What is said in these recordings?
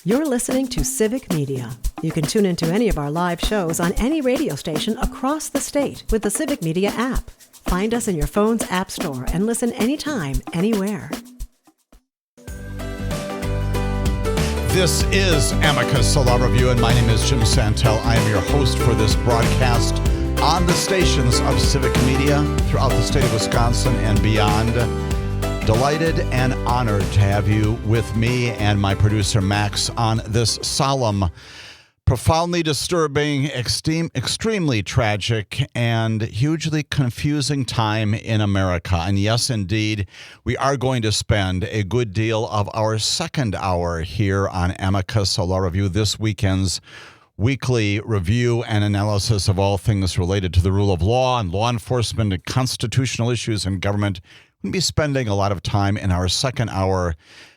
You're listening to Civic Media. You can tune into any of our live shows on any radio station across the state with the Civic Media app. Find us in your phone's app store and listen anytime, anywhere. This is Amicus Law Review, and my name is Jim Santelle. I am your host for this broadcast on the stations of Civic Media throughout the state of Wisconsin and beyond. Delighted and honored to have you with me and my producer Max on this solemn, profoundly disturbing, extremely tragic, and hugely confusing time in America. And yes, indeed, we are going to spend a good deal of our second hour here on Amicus Law Review, this weekend's weekly review and analysis of all things related to the rule of law and law enforcement and constitutional issues in government. We're going to be spending a lot of time in our second hour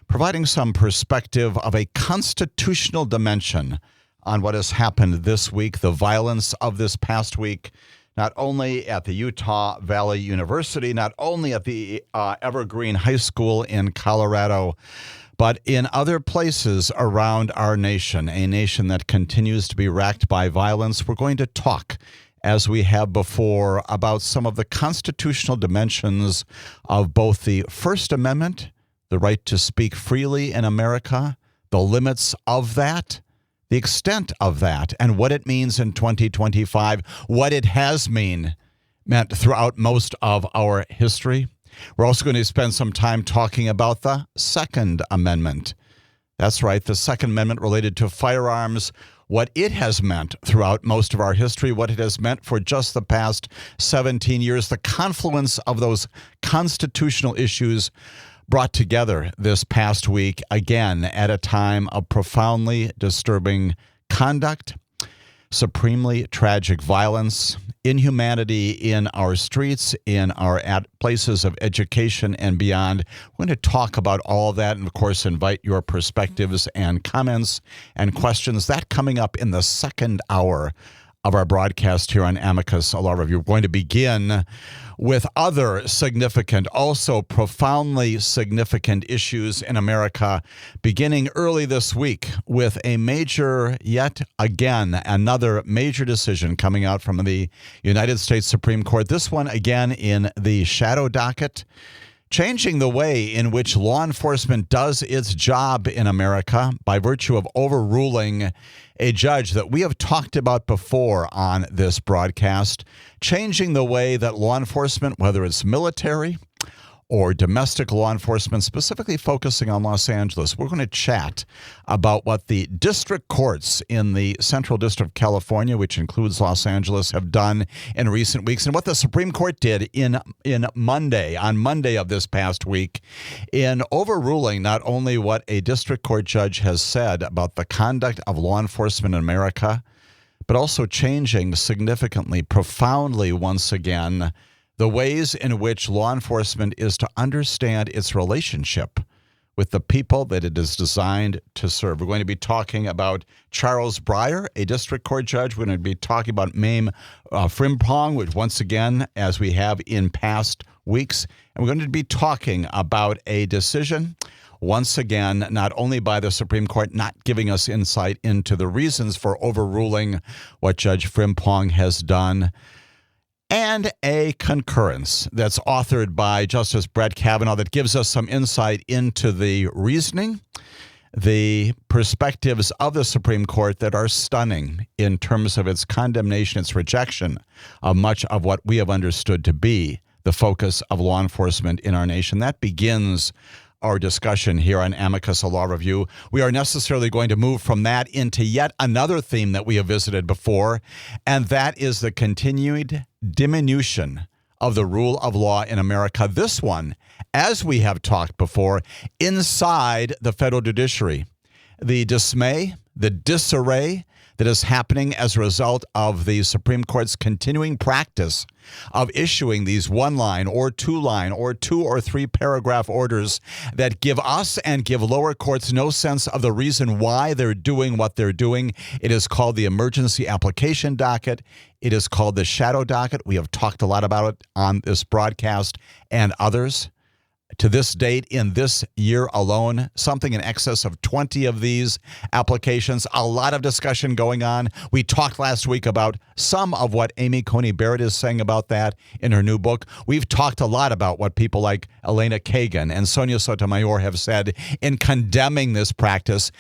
providing some perspective of a constitutional dimension on what has happened this week, the violence of this past week, not only at the Utah Valley University, not only at the Evergreen High School in Colorado, but in other places around our nation, a nation that continues to be racked by violence. We're going to talk, as we have before, about some of the constitutional dimensions of both the First Amendment, the right to speak freely in America, the limits of that, the extent of that, and what it means in 2025, what it has meant throughout most of our history. We're also going to spend some time talking about the Second Amendment. That's right, the Second Amendment related to firearms, what it has meant throughout most of our history, what it has meant for just the past 17 years, the confluence of those constitutional issues brought together this past week, again, at a time of profoundly disturbing conduct, supremely tragic violence, inhumanity in our streets, in our places of education and beyond. We're going to talk about all that and, of course, invite your perspectives and comments and questions. That coming up in the second hour of our broadcast here on Amicus Law Review. We're going to begin with other significant, also profoundly significant issues in America, beginning early this week with a major, yet again, another major decision coming out from the United States Supreme Court. This one, again, in the shadow docket, changing the way in which law enforcement does its job in America by virtue of overruling a judge that we have talked about before on this broadcast, changing the way that law enforcement, whether it's military or domestic law enforcement, specifically focusing on Los Angeles. We're going to chat about what the district courts in the Central District of California, which includes Los Angeles, have done in recent weeks, and what the Supreme Court did on Monday of this past week, in overruling not only what a district court judge has said about the conduct of law enforcement in America, but also changing significantly, profoundly once again, the ways in which law enforcement is to understand its relationship with the people that it is designed to serve. We're going to be talking about Charles Breyer, a district court judge. We're going to be talking about Mame Frimpong, which once again, as we have in past weeks, and we're going to be talking about a decision, once again, not only by the Supreme Court, not giving us insight into the reasons for overruling what Judge Frimpong has done, and a concurrence that's authored by Justice Brett Kavanaugh that gives us some insight into the reasoning, the perspectives of the Supreme Court that are stunning in terms of its condemnation, its rejection of much of what we have understood to be the focus of law enforcement in our nation. That begins our discussion here on Amicus Law Review. We are necessarily going to move from that into yet another theme that we have visited before, and that is the continued diminution of the rule of law in America. This one, as we have talked before, inside the federal judiciary. The dismay, the disarray that is happening as a result of the Supreme Court's continuing practice of issuing these one-line or two-line or two- or three-paragraph orders that give us and give lower courts no sense of the reason why they're doing what they're doing. It is called the emergency application docket. It is called the shadow docket. We have talked a lot about it on this broadcast and others. to this date in this year alone, something in excess of 20 of these applications. A lot of discussion going on. We talked last week about some of what Amy Coney Barrett is saying about that in her new book. We've talked a lot about what people like Elena Kagan and Sonia Sotomayor have said in condemning this practice.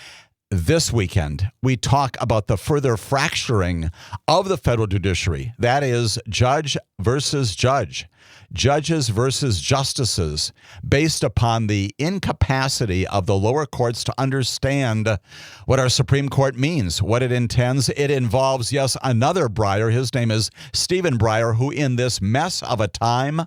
This weekend, we talk about the further fracturing of the federal judiciary. That is, judge versus judge, judges versus justices, based upon the incapacity of the lower courts to understand what our Supreme Court means, what it intends. It involves, yes, another Breyer. His name is Stephen Breyer, who in this mess of a time,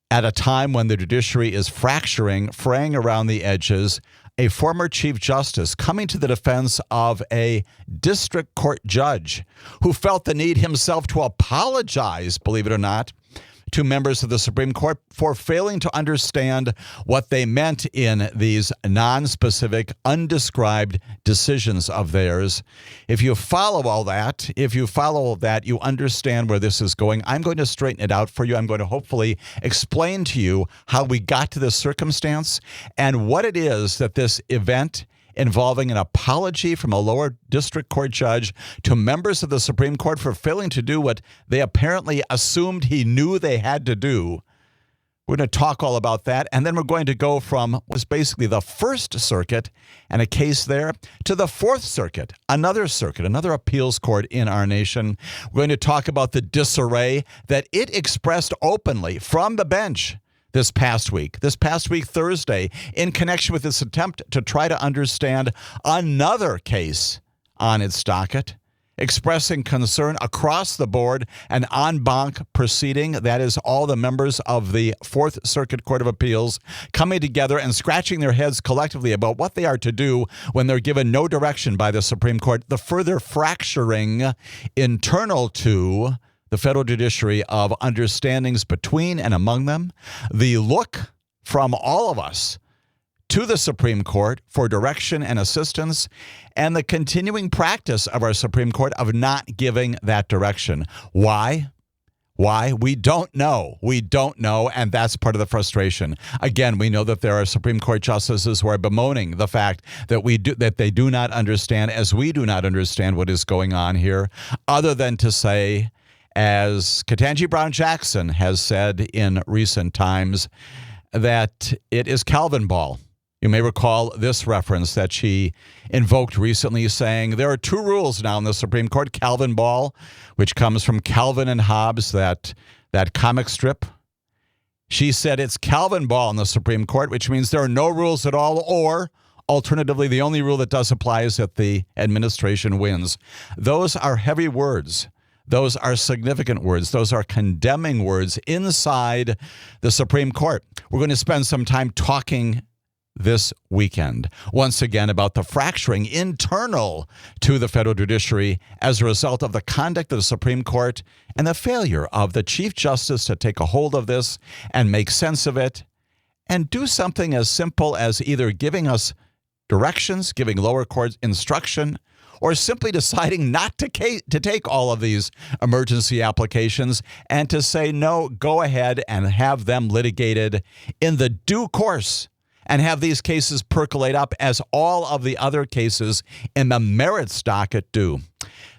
at a time when the judiciary is fracturing, fraying around the edges, a former Chief Justice coming to the defense of a district court judge who felt the need himself to apologize, believe it or not, to members of the Supreme Court for failing to understand what they meant in these non-specific, undescribed decisions of theirs. If you follow all that, you understand where this is going. I'm going to straighten it out for you. I'm going to hopefully explain to you how we got to this circumstance and what it is that this event involving an apology from a lower district court judge to members of the Supreme Court for failing to do what they apparently assumed he knew they had to do. We're going to talk all about that, and then we're going to go from what was basically the First Circuit and a case there to the Fourth Circuit, another appeals court in our nation. We're going to talk about the disarray that it expressed openly from the bench this past week, Thursday, in connection with its attempt to try to understand another case on its docket, expressing concern across the board, an en banc proceeding, that is all the members of the Fourth Circuit Court of Appeals coming together and scratching their heads collectively about what they are to do when they're given no direction by the Supreme Court, the further fracturing internal to the federal judiciary of understandings between and among them, the look from all of us to the Supreme Court for direction and assistance, and the continuing practice of our Supreme Court of not giving that direction. Why? We don't know. And that's part of the frustration. Again, we know that there are Supreme Court justices who are bemoaning the fact that they do not understand, as we do not understand what is going on here, other than to say, as Ketanji Brown Jackson has said in recent times, that it is Calvin ball. You may recall this reference that she invoked recently, saying there are two rules now in the Supreme Court, Calvin ball, which comes from Calvin and Hobbes, that comic strip. She said it's Calvin ball in the Supreme Court, which means there are no rules at all, or alternatively, the only rule that does apply is that the administration wins. Those are heavy words. Those are significant words. Those are condemning words inside the Supreme Court. We're going to spend some time talking this weekend, once again, about the fracturing internal to the federal judiciary as a result of the conduct of the Supreme Court and the failure of the Chief Justice to take a hold of this and make sense of it and do something as simple as either giving us directions, giving lower courts instruction, or simply deciding not to take all of these emergency applications and to say, no, go ahead and have them litigated in the due course and have these cases percolate up as all of the other cases in the merits docket do.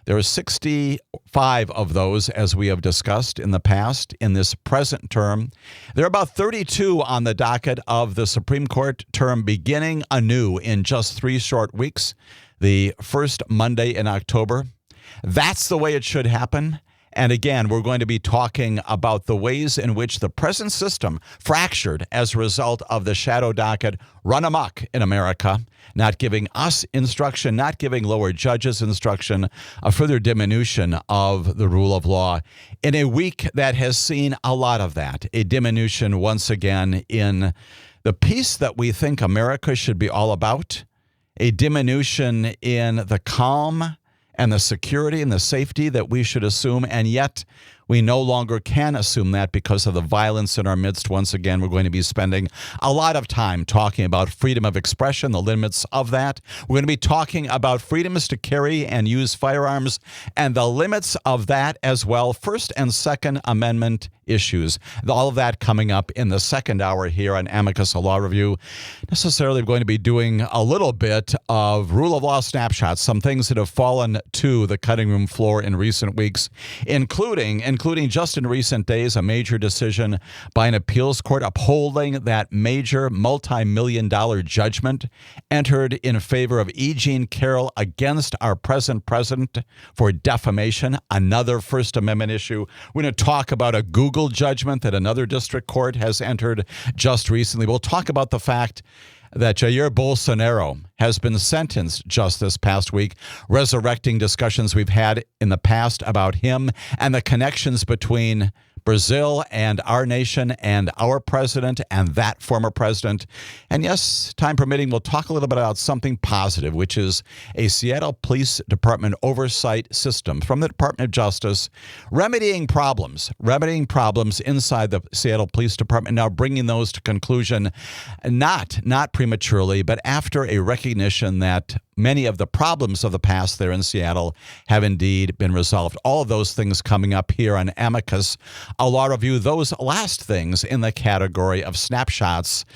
There are 65 of those, as we have discussed in the past, in this present term. There are about 32 on the docket of the Supreme Court term beginning anew in just 3 short weeks, the first Monday in October. That's the way it should happen. And again, we're going to be talking about the ways in which the present system fractured as a result of the shadow docket run amok in America, not giving us instruction, not giving lower judges instruction, a further diminution of the rule of law in a week that has seen a lot of that, a diminution once again in the peace that we think America should be all about, a diminution in the calm and the security and the safety that we should assume. And yet We no longer can assume that because of the violence in our midst. Once again, we're going to be spending a lot of time talking about freedom of expression, the limits of that. We're going to be talking about freedoms to carry and use firearms and the limits of that as well. First and Second Amendment issues. All of that coming up in the second hour here on Amicus, a law review. Necessarily, we're going to be doing a little bit of rule of law snapshots, some things that have fallen to the cutting room floor in recent weeks, including just in recent days, a major decision by an appeals court upholding that major multi-million-dollar judgment entered in favor of E. Jean Carroll against our present president for defamation, another First Amendment issue. We're going to talk about a Google judgment that another district court has entered just recently. We'll talk about the fact that Jair Bolsonaro has been sentenced just this past week, resurrecting discussions we've had in the past about him and the connections between Brazil and our nation and our president and that former president. And yes, time permitting, we'll talk a little bit about something positive, which is a Seattle Police Department oversight system from the Department of Justice, remedying problems inside the Seattle Police Department, now bringing those to conclusion, not prematurely, but after a recognition that many of the problems of the past there in Seattle have indeed been resolved. All of those things coming up here on Amicus, a law review. Those last things in the category of snapshots,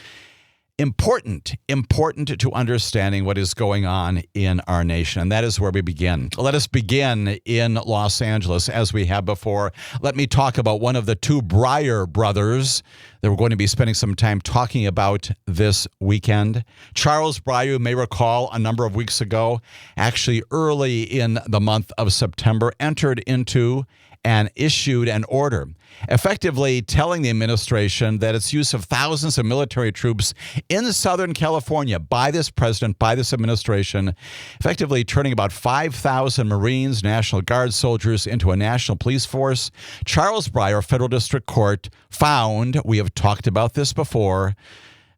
important to understanding what is going on in our nation. And that is where we begin. Let us begin in Los Angeles, as we have before. Let me talk about one of the two Breyer brothers that we're going to be spending some time talking about this weekend. Charles Breyer, you may recall a number of weeks ago, actually early in the month of September, entered into and issued an order effectively telling the administration that its use of thousands of military troops in Southern California by this president, by this administration, effectively turning about 5,000 Marines, National Guard soldiers into a national police force. Charles Breyer, Federal District Court, found, we have talked about this before,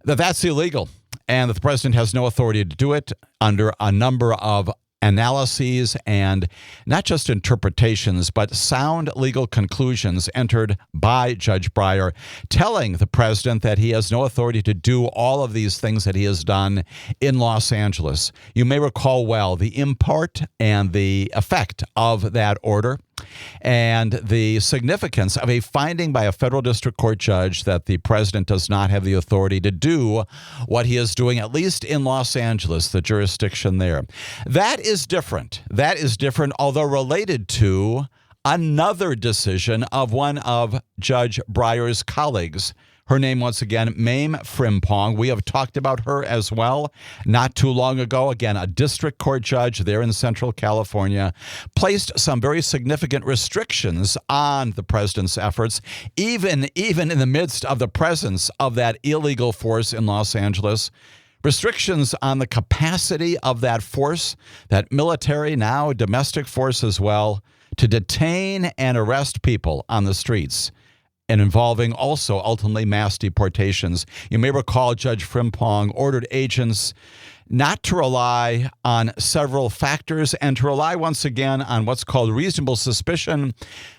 that that's illegal and that the president has no authority to do it under a number of analyses and not just interpretations, but sound legal conclusions entered by Judge Breyer, telling the president that he has no authority to do all of these things that he has done in Los Angeles. You may recall well the import and the effect of that order and the significance of a finding by a federal district court judge that the president does not have the authority to do what he is doing, at least in Los Angeles, the jurisdiction there. That is different. Although related to another decision of one of Judge Breyer's colleagues. Her name, once again, Mame Frimpong. We have talked about her as well not too long ago. Again, a district court judge there in Central California placed some very significant restrictions on the president's efforts, even in the midst of the presence of that illegal force in Los Angeles. Restrictions on the capacity of that force, that military, now domestic force as well, to detain and arrest people on the streets, and involving also ultimately mass deportations. You may recall Judge Frimpong ordered agents not to rely on several factors and to rely once again on what's called reasonable suspicion,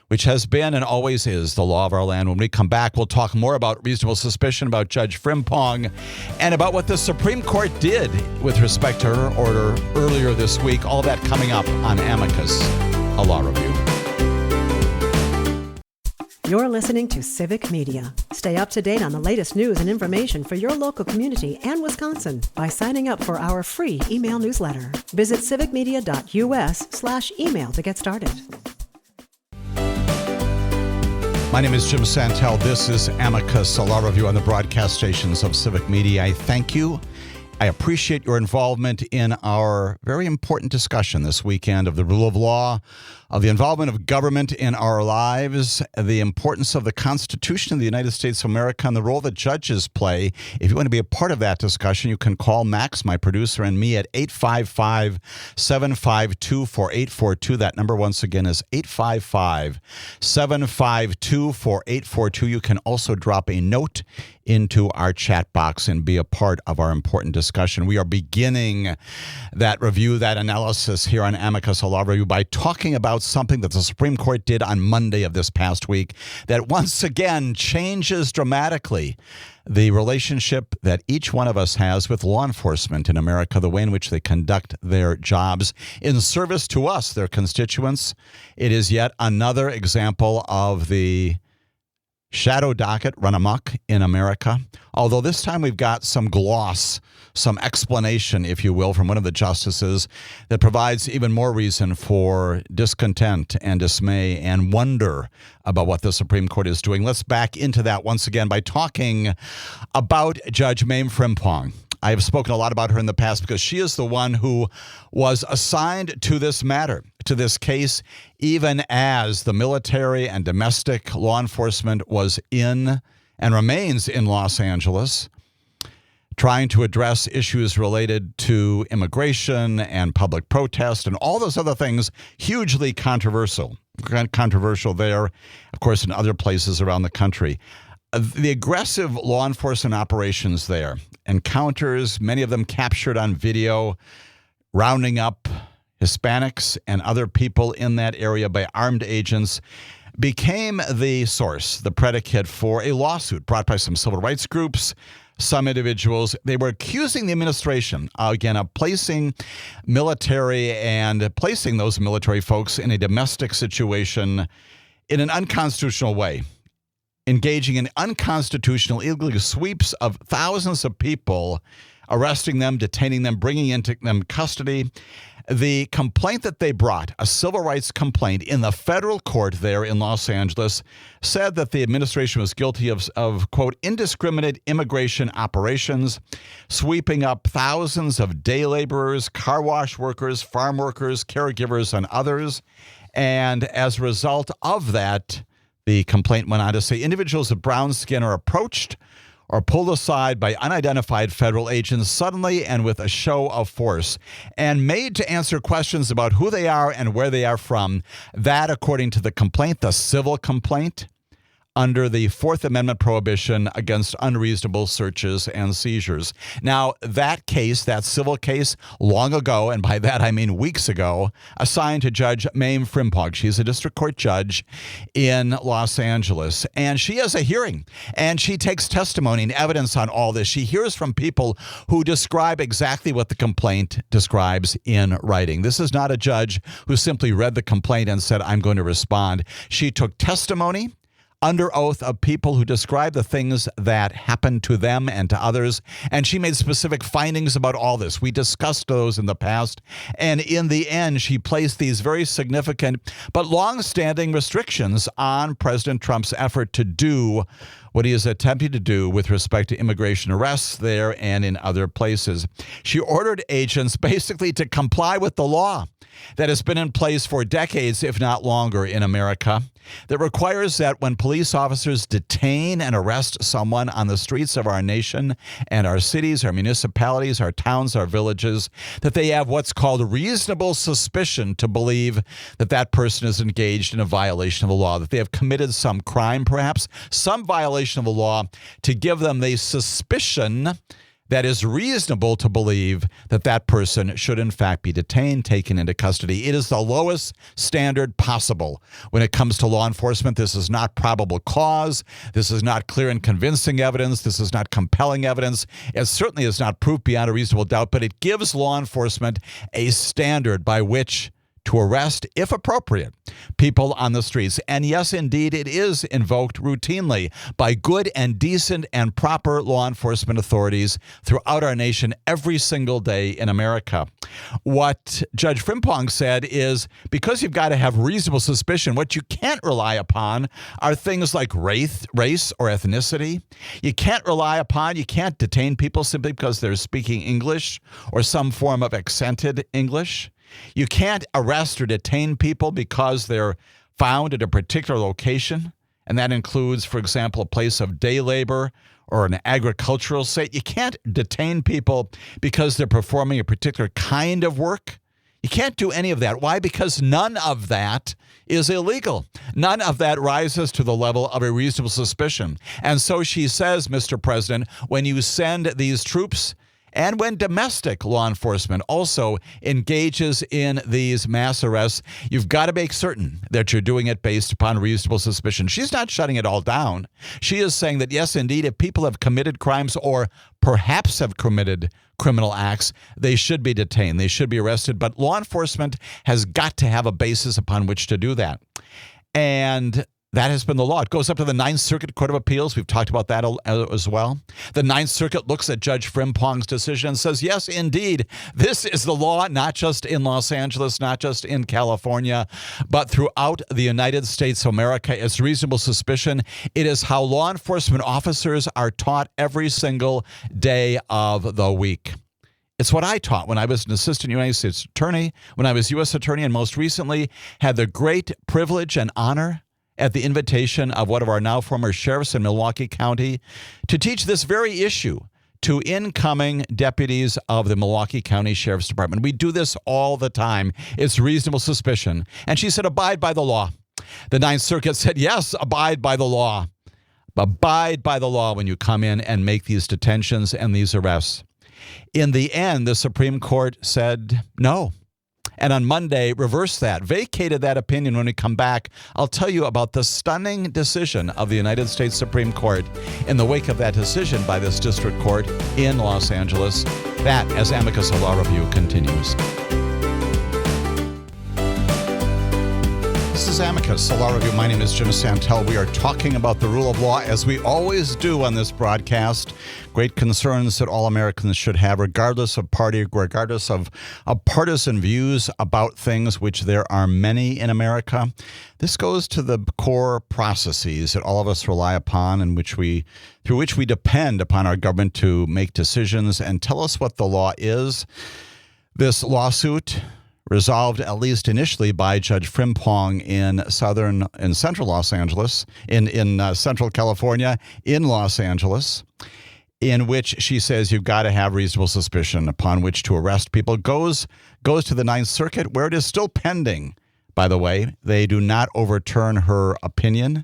which has been and always is the law of our land. When we come back, we'll talk more about reasonable suspicion, about Judge Frimpong, and about what the Supreme Court did with respect to her order earlier this week. All that coming up on Amicus, a law review. You're listening to Civic Media. Stay up to date on the latest news and information for your local community and Wisconsin by signing up for our free email newsletter. Visit civicmedia.us/email to get started. My name is Jim Santelle. This is Amicus, a law review on the broadcast stations of Civic Media. I thank you. I appreciate your involvement in our very important discussion this weekend of the rule of law, of the involvement of government in our lives, the importance of the Constitution of the United States of America, and the role that judges play. If you want to be a part of that discussion, you can call Max, my producer, and me at 855-752-4842. That number, once again, is 855-752-4842. You can also drop a note into our chat box and be a part of our important discussion. We are beginning that review, that analysis here on Amicus, a law review, by talking about something that the Supreme Court did on Monday of this past week that once again changes dramatically the relationship that each one of us has with law enforcement in America, the way in which they conduct their jobs in service to us, their constituents. It is yet another example of the shadow docket run amok in America, although this time we've got some gloss, some explanation, if you will, from one of the justices that provides even more reason for discontent and dismay and wonder about what the Supreme Court is doing. Let's back into that once again by talking about Judge Mame Frimpong. I have spoken a lot about her in the past because she is the one who was assigned to this matter, to this case, even as the military and domestic law enforcement was in and remains in Los Angeles, trying to address issues related to immigration and public protest and all those other things, hugely controversial there, of course, in other places around the country. The aggressive law enforcement operations there, encounters, many of them captured on video, rounding up Hispanics and other people in that area by armed agents, became the source, the predicate for a lawsuit brought by some civil rights groups, some individuals. They were accusing the administration, again, of placing military and placing those military folks in a domestic situation in an unconstitutional way, engaging in unconstitutional illegal sweeps of thousands of people, arresting them, detaining them, bringing into them custody. The complaint that they brought, a civil rights complaint in the federal court there in Los Angeles, said that the administration was guilty of quote, indiscriminate immigration operations, sweeping up thousands of day laborers, car wash workers, farm workers, caregivers, and others. And as a result of that, the complaint went on to say individuals of brown skin are approached or pulled aside by unidentified federal agents suddenly and with a show of force and made to answer questions about who they are and where they are from. That, according to the complaint, the civil complaint, under the Fourth Amendment prohibition against unreasonable searches and seizures. Now, that case, that civil case, long ago, and by that I mean weeks ago, assigned to Judge Mame Frimpong. She's a district court judge in Los Angeles, and she has a hearing, and she takes testimony and evidence on all this. She hears from people who describe exactly what the complaint describes in writing. This is not a judge who simply read the complaint and said, I'm going to respond. She took testimony under oath of people who described the things that happened to them and to others. And she made specific findings about all this. We discussed those in the past. And in the end, she placed these very significant but long-standing restrictions on President Trump's effort to do what he is attempting to do with respect to immigration arrests there and in other places. She ordered agents basically to comply with the law that has been in place for decades, if not longer, in America, that requires that when police officers detain and arrest someone on the streets of our nation and our cities, our municipalities, our towns, our villages, that they have what's called reasonable suspicion to believe that that person is engaged in a violation of the law, that they have committed some crime, perhaps some violation of the law, to give them the suspicion that is reasonable to believe that that person should in fact be detained, taken into custody. It is the lowest standard possible when it comes to law enforcement. This is not probable cause. This is not clear and convincing evidence. This is not compelling evidence. It certainly is not proof beyond a reasonable doubt, but it gives law enforcement a standard by which to arrest, if appropriate, people on the streets. And yes, indeed, it is invoked routinely by good and decent and proper law enforcement authorities throughout our nation every single day in America. What Judge Frimpong said is, because you've got to have reasonable suspicion, what you can't rely upon are things like race or ethnicity. You can't detain people simply because they're speaking English or some form of accented English. You can't arrest or detain people because they're found at a particular location, and that includes, for example, a place of day labor or an agricultural site. You can't detain people because they're performing a particular kind of work. You can't do any of that. Why? Because none of that is illegal. None of that rises to the level of a reasonable suspicion. And so she says, Mr. President, when you send these troops and when domestic law enforcement also engages in these mass arrests, you've got to make certain that you're doing it based upon reasonable suspicion. She's not shutting it all down. She is saying that, yes, indeed, if people have committed crimes or perhaps have committed criminal acts, they should be detained. They should be arrested. But law enforcement has got to have a basis upon which to do that. And that has been the law. It goes up to the Ninth Circuit Court of Appeals. We've talked about that as well. The Ninth Circuit looks at Judge Frimpong's decision and says, yes, indeed, this is the law, not just in Los Angeles, not just in California, but throughout the United States of America. It's reasonable suspicion. It is how law enforcement officers are taught every single day of the week. It's what I taught when I was an assistant United States attorney, when I was U.S. attorney, and most recently had the great privilege and honor at the invitation of one of our now former sheriffs in Milwaukee County to teach this very issue to incoming deputies of the Milwaukee County Sheriff's Department. We do this all the time. It's reasonable suspicion. And she said, abide by the law. The Ninth Circuit said, yes, abide by the law. Abide by the law when you come in and make these detentions and these arrests. In the end, the Supreme Court said no. And on Monday, reversed that, vacated that opinion. When we come back, I'll tell you about the stunning decision of the United States Supreme Court in the wake of that decision by this district court in Los Angeles. That as Amicus Law Review continues. This is Amicus Law Review. My name is Jim Santelle. We are talking about the rule of law, as we always do on this broadcast. Great concerns that all Americans should have, regardless of party, regardless of partisan views about things, which there are many in America. This goes to the core processes that all of us rely upon and through which we depend upon our government to make decisions and tell us what the law is. This lawsuit, resolved at least initially by Judge Frimpong in central Los Angeles, in central California, in Los Angeles, in which she says you've got to have reasonable suspicion upon which to arrest people, goes to the Ninth Circuit, where it is still pending. By the way, they do not overturn her opinion.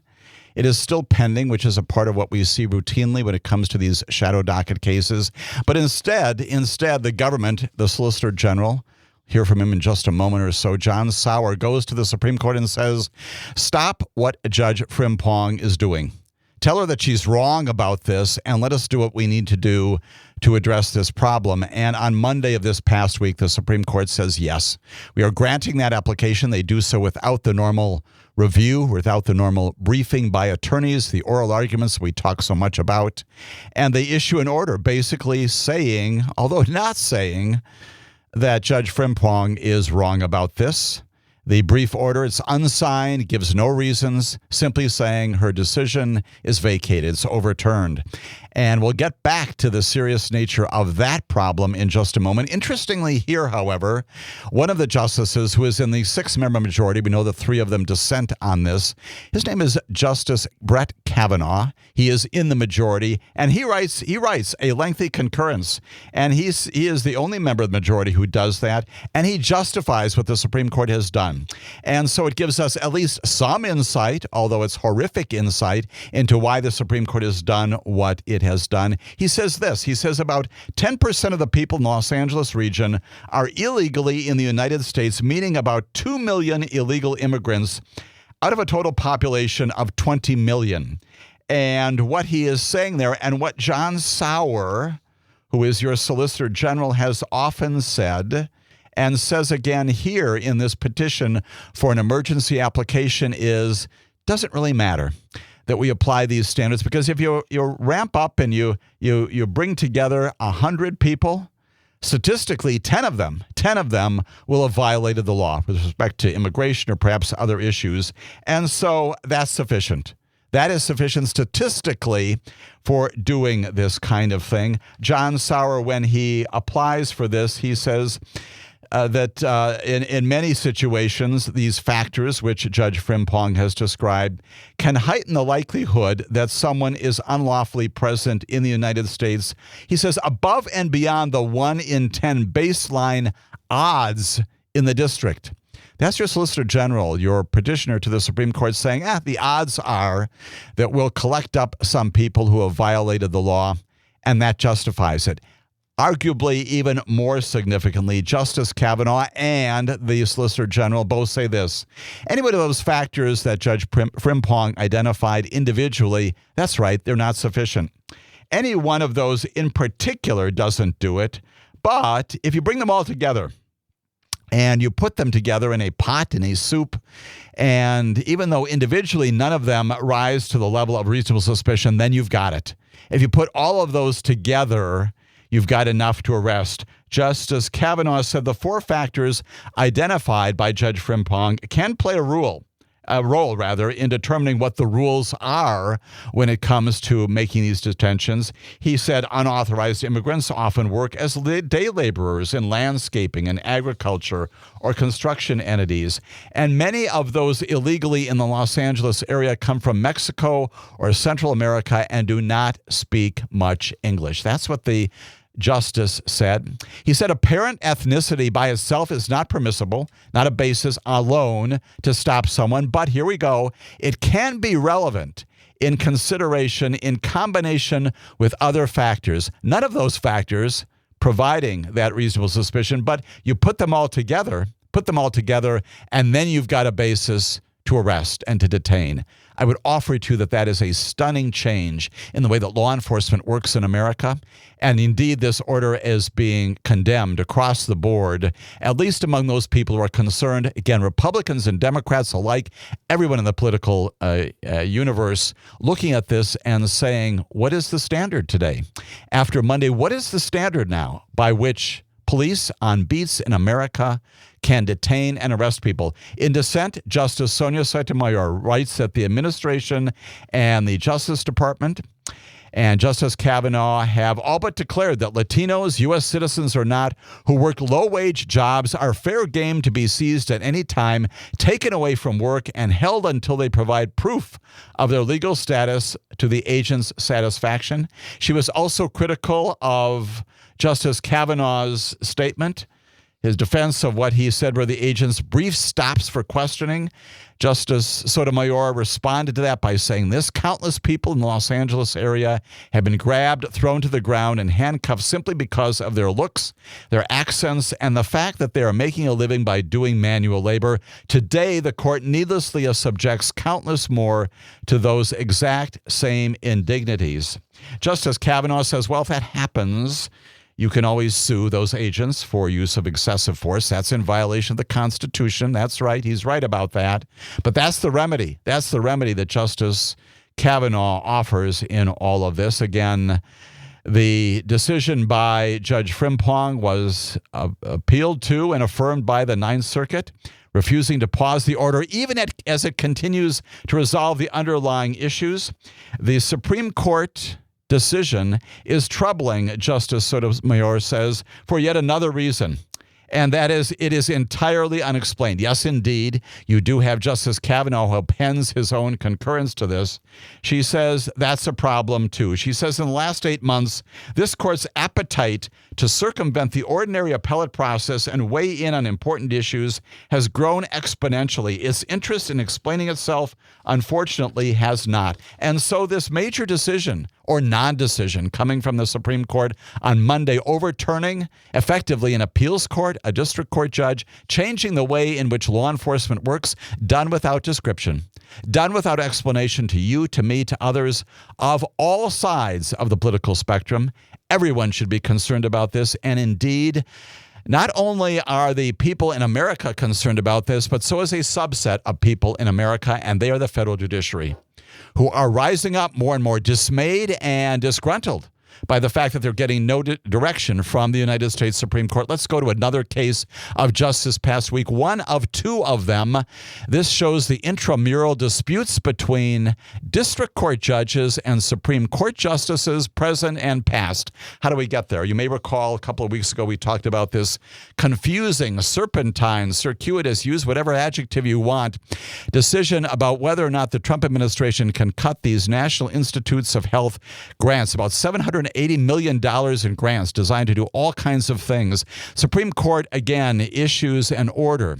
It is still pending, which is a part of what we see routinely when it comes to these shadow docket cases. But instead, the government, the Solicitor General, hear from him in just a moment or so, John Sauer, goes to the Supreme Court and says, stop what Judge Frimpong is doing. Tell her that she's wrong about this and let us do what we need to do to address this problem. And on Monday of this past week, the Supreme Court says, yes, we are granting that application. They do so without the normal review, without the normal briefing by attorneys, the oral arguments we talk so much about. And they issue an order basically saying, although not saying, that Judge Frimpong is wrong about this. The brief order, it's unsigned, gives no reasons, simply saying her decision is vacated, it's overturned. And we'll get back to the serious nature of that problem in just a moment. Interestingly here, however, one of the justices who is in the 6-member majority, we know the 3 of them dissent on this, his name is Justice Brett Kavanaugh. He is in the majority, and he writes a lengthy concurrence. And he is the only member of the majority who does that, and he justifies what the Supreme Court has done. And so it gives us at least some insight, although it's horrific insight, into why the Supreme Court has done what it has done. He says this. He says about 10% of the people in the Los Angeles region are illegally in the United States, meaning about 2 million illegal immigrants out of a total population of 20 million. And what he is saying there, and what John Sauer, who is your Solicitor General, has often said, and says again here in this petition for an emergency application, is doesn't really matter that we apply these standards, because if you ramp up and you bring together 100 people, statistically 10 of them will have violated the law with respect to immigration or perhaps other issues. And so that's sufficient. That is sufficient statistically for doing this kind of thing. John Sauer, when he applies for this, he says that in many situations, these factors, which Judge Frimpong has described, can heighten the likelihood that someone is unlawfully present in the United States. He says above and beyond the 1 in 10 baseline odds in the district. That's your Solicitor General, your petitioner to the Supreme Court saying, the odds are that we'll collect up some people who have violated the law, and that justifies it. Arguably, even more significantly, Justice Kavanaugh and the Solicitor General both say this. Any one of those factors that Judge Frimpong identified individually, that's right, they're not sufficient. Any one of those in particular doesn't do it, but if you bring them all together, and you put them together in a pot, in a soup, and even though individually none of them rise to the level of reasonable suspicion, then you've got it. If you put all of those together, you've got enough to arrest. Justice Kavanaugh said the 4 factors identified by Judge Frimpong can play a role in determining what the rules are when it comes to making these detentions. He said unauthorized immigrants often work as day laborers in landscaping and agriculture or construction entities. And many of those illegally in the Los Angeles area come from Mexico or Central America and do not speak much English. That's what the Justice said. He said apparent ethnicity by itself is not permissible, not a basis alone to stop someone. But here we go. It can be relevant in consideration in combination with other factors. None of those factors providing that reasonable suspicion, but you put them all together, and then you've got a basis to arrest and to detain. I would offer to you that is a stunning change in the way that law enforcement works in America. And indeed, this order is being condemned across the board, at least among those people who are concerned. Again, Republicans and Democrats alike, everyone in the political universe looking at this and saying, what is the standard today? After Monday, what is the standard now by which police on beats in America can detain and arrest people? In dissent, Justice Sonia Sotomayor writes that the administration and the Justice Department and Justice Kavanaugh have all but declared that Latinos, U.S. citizens or not, who work low-wage jobs are fair game to be seized at any time, taken away from work, and held until they provide proof of their legal status to the agent's satisfaction. She was also critical of Justice Kavanaugh's statement, his defense of what he said were the agent's brief stops for questioning. Justice Sotomayor responded to that by saying this: countless people in the Los Angeles area have been grabbed, thrown to the ground, and handcuffed simply because of their looks, their accents, and the fact that they are making a living by doing manual labor. Today, the court needlessly subjects countless more to those exact same indignities. Justice Kavanaugh says, well, if that happens, you can always sue those agents for use of excessive force. That's in violation of the Constitution. That's right. He's right about that. But that's the remedy. That's the remedy that Justice Kavanaugh offers in all of this. Again, the decision by Judge Frimpong was appealed to and affirmed by the Ninth Circuit, refusing to pause the order even as it continues to resolve the underlying issues. The Supreme Court decision is troubling, Justice Sotomayor says, for yet another reason. And that is, it is entirely unexplained. Yes, indeed, you do have Justice Kavanaugh who pens his own concurrence to this. She says that's a problem, too. She says in the last 8 months, this court's appetite to circumvent the ordinary appellate process and weigh in on important issues has grown exponentially. Its interest in explaining itself, unfortunately, has not. And so this major decision or non-decision coming from the Supreme Court on Monday, overturning effectively an appeals court, a district court judge, changing the way in which law enforcement works, done without description, done without explanation to you, to me, to others of all sides of the political spectrum. Everyone should be concerned about this. And indeed, not only are the people in America concerned about this, but so is a subset of people in America, and they are the federal judiciary, who are rising up more and more dismayed and disgruntled by the fact that they're getting no direction from the United States Supreme Court. Let's go to another case of just this past week, one of two of them. This shows the intramural disputes between district court judges and Supreme Court justices, present and past. How do we get there? You may recall a couple of weeks ago we talked about this confusing, serpentine, circuitous, use whatever adjective you want, decision about whether or not the Trump administration can cut these National Institutes of Health grants, about $780 $780 million in grants designed to do all kinds of things. Supreme Court, again, issues an order.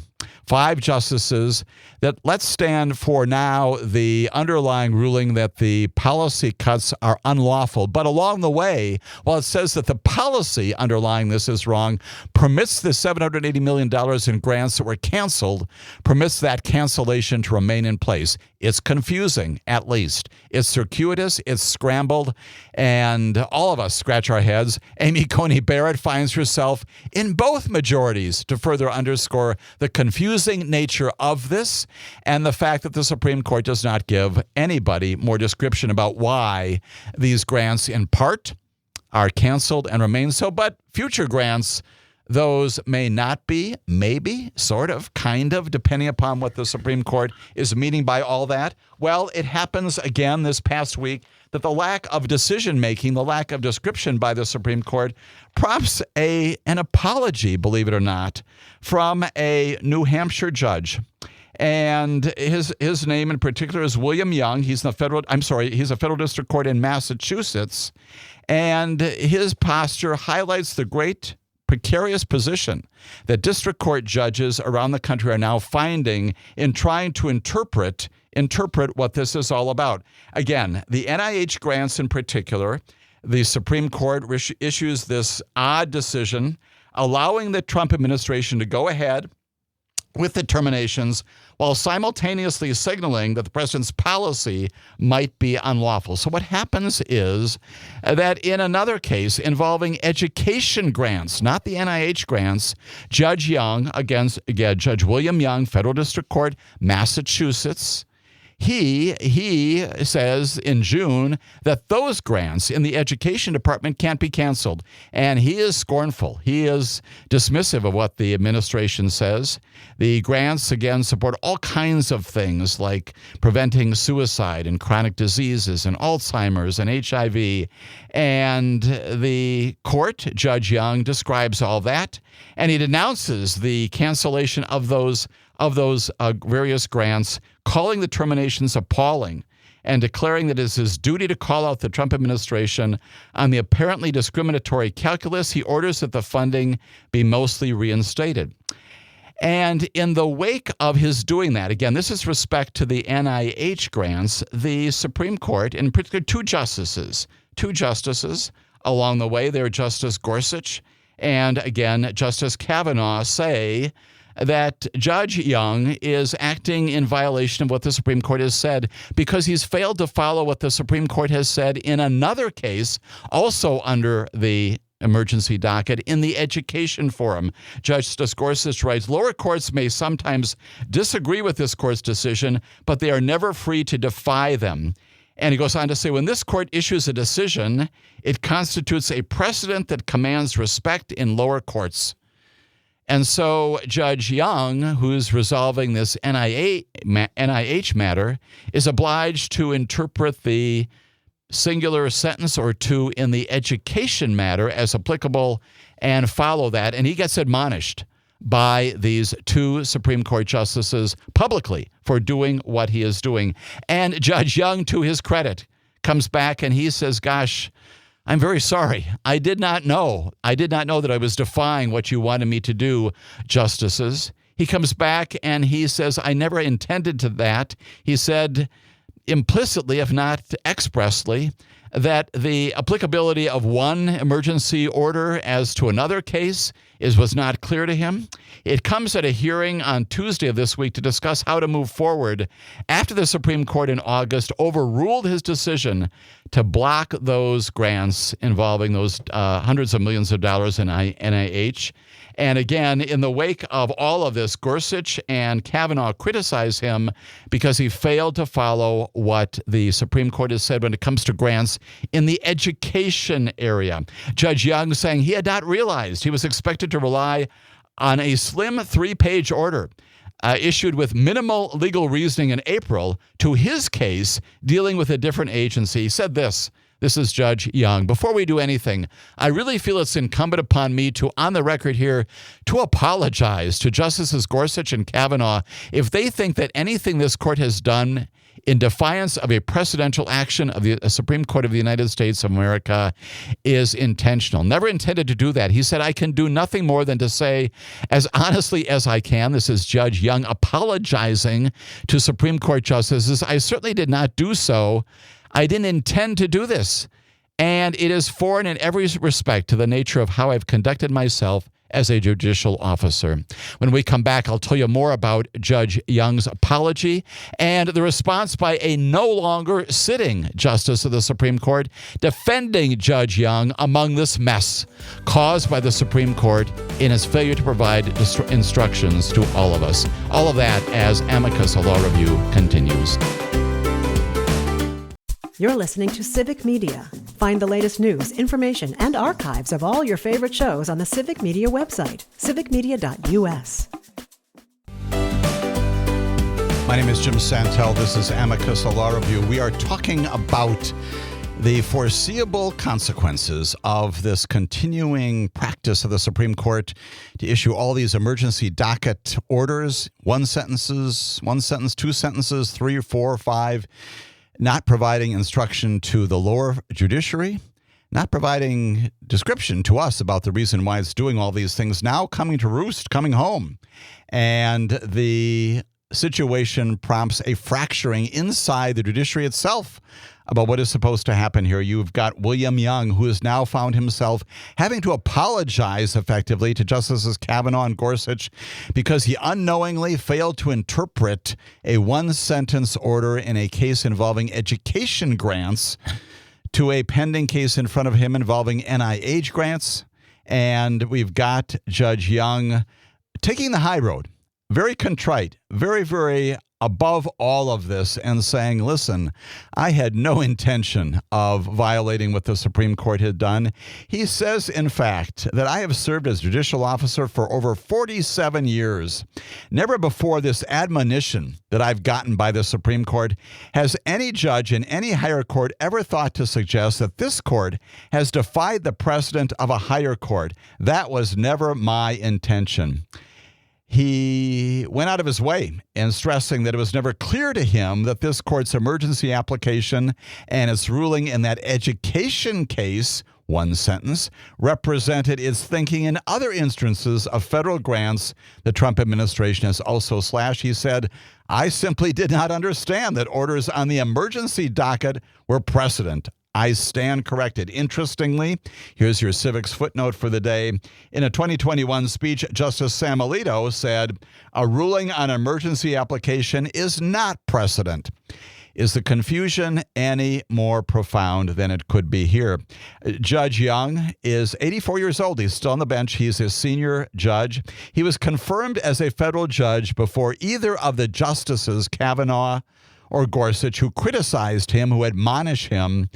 5 justices that let's stand for now the underlying ruling that the policy cuts are unlawful. But along the way, while it says that the policy underlying this is wrong, permits the $780 million in grants that were canceled, permits that cancellation to remain in place. It's confusing, at least. It's circuitous, it's scrambled, and all of us scratch our heads. Amy Coney Barrett finds herself in both majorities to further underscore the confusing nature of this and the fact that the Supreme Court does not give anybody more description about why these grants in part are canceled and remain so. But future grants, those may not be, maybe, sort of, kind of, depending upon what the Supreme Court is meaning by all that. Well, it happens again this past week that the lack of decision-making, the lack of description by the Supreme Court prompts an apology, believe it or not, from a New Hampshire judge. And his name in particular is William Young. He's a federal district court in Massachusetts. And his posture highlights the great precarious position that district court judges around the country are now finding in trying to interpret what this is all about. Again, the NIH grants in particular, the Supreme Court issues this odd decision allowing the Trump administration to go ahead with the terminations while simultaneously signaling that the president's policy might be unlawful. So what happens is that in another case involving education grants, not the NIH grants, Judge William Young, Federal District Court, Massachusetts, He says in June that those grants in the education department can't be canceled. And he is scornful. He is dismissive of what the administration says. The grants, again, support all kinds of things like preventing suicide and chronic diseases and Alzheimer's and HIV. And the court, Judge Young, describes all that. And he denounces the cancellation of those various grants, calling the terminations appalling and declaring that it is his duty to call out the Trump administration on the apparently discriminatory calculus. He orders that the funding be mostly reinstated. And in the wake of his doing that, again, this is respect to the NIH grants, the Supreme Court, in particular two justices along the way, they're Justice Gorsuch and, again, Justice Kavanaugh, say that Judge Young is acting in violation of what the Supreme Court has said because he's failed to follow what the Supreme Court has said in another case, also under the emergency docket, in the education forum. Justice Gorsuch writes, lower courts may sometimes disagree with this court's decision, but they are never free to defy them. And he goes on to say, when this court issues a decision, it constitutes a precedent that commands respect in lower courts. And so Judge Young, who's resolving this NIH matter, is obliged to interpret the singular sentence or two in the education matter as applicable and follow that. And he gets admonished by these two Supreme Court justices publicly for doing what he is doing. And Judge Young, to his credit, comes back and he says, gosh, I'm very sorry. I did not know that I was defying what you wanted me to do, justices. He comes back and he says, I never intended to that. He said implicitly, if not expressly, that the applicability of one emergency order as to another case was not clear to him. It comes at a hearing on Tuesday of this week to discuss how to move forward after the Supreme Court in August overruled his decision to block those grants involving those hundreds of millions of dollars in NIH. And again, in the wake of all of this, Gorsuch and Kavanaugh criticize him because he failed to follow what the Supreme Court has said when it comes to grants in the education area. Judge Young saying he had not realized he was expected to rely on a slim 3-page order issued with minimal legal reasoning in April to his case dealing with a different agency. He said this. This is Judge Young. Before we do anything, I really feel it's incumbent upon me to, on the record here, to apologize to Justices Gorsuch and Kavanaugh if they think that anything this court has done in defiance of a precedential action of the Supreme Court of the United States of America is intentional. Never intended to do that. He said, I can do nothing more than to say as honestly as I can, this is Judge Young apologizing to Supreme Court justices, I certainly did not do so. I didn't intend to do this. And it is foreign in every respect to the nature of how I've conducted myself as a judicial officer. When we come back, I'll tell you more about Judge Young's apology and the response by a no longer sitting justice of the Supreme Court defending Judge Young among this mess caused by the Supreme Court in its failure to provide instructions to all of us. All of that as Amicus, a law review, continues. You're listening to Civic Media. Find the latest news, information, and archives of all your favorite shows on the Civic Media website, civicmedia.us. My name is Jim Santelle. This is Amicus, a law review. We are talking about the foreseeable consequences of this continuing practice of the Supreme Court to issue all these emergency docket orders, one sentence, two sentences, 3, 4, 5, not providing instruction to the lower judiciary, not providing description to us about the reason why it's doing all these things, now coming to roost, coming home. And the situation prompts a fracturing inside the judiciary itself about what is supposed to happen here. You've got William Young, who has now found himself having to apologize effectively to Justices Kavanaugh and Gorsuch because he unknowingly failed to interpret a one-sentence order in a case involving education grants to a pending case in front of him involving NIH grants. And we've got Judge Young taking the high road, very contrite, very, very above all of this and saying, listen, I had no intention of violating what the Supreme Court had done. He says, in fact, that I have served as judicial officer for over 47 years. Never before this admonition that I've gotten by the Supreme Court has any judge in any higher court ever thought to suggest that this court has defied the precedent of a higher court. That was never my intention. He went out of his way in stressing that it was never clear to him that this court's emergency application and its ruling in that education case, one sentence, represented its thinking in other instances of federal grants the Trump administration has also slashed. He said, I simply did not understand that orders on the emergency docket were precedent. I stand corrected. Interestingly, here's your civics footnote for the day. In a 2021 speech, Justice Sam Alito said, a ruling on emergency application is not precedent. Is the confusion any more profound than it could be here? Judge Young is 84 years old. He's still on the bench. He's a senior judge. He was confirmed as a federal judge before either of the justices, Kavanaugh or Gorsuch, who criticized him, who admonished him,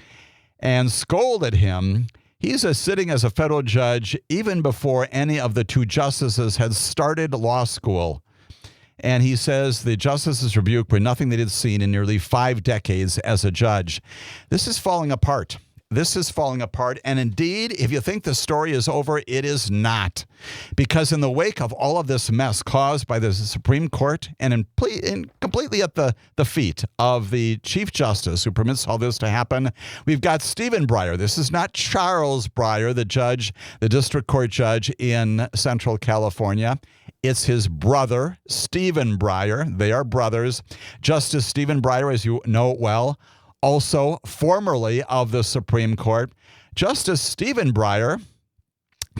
and scolded him. He's sitting as a federal judge even before any of the two justices had started law school. And he says the justices' rebuke were nothing they had seen in nearly 5 decades as a judge. This is falling apart. This is falling apart. And indeed, if you think the story is over, it is not. Because in the wake of all of this mess caused by the Supreme Court and completely at the feet of the Chief Justice who permits all this to happen, we've got Stephen Breyer. This is not Charles Breyer, the judge, the district court judge in Central California. It's his brother, Stephen Breyer. They are brothers. Justice Stephen Breyer, as you know well, also formerly of the Supreme Court. Justice Stephen Breyer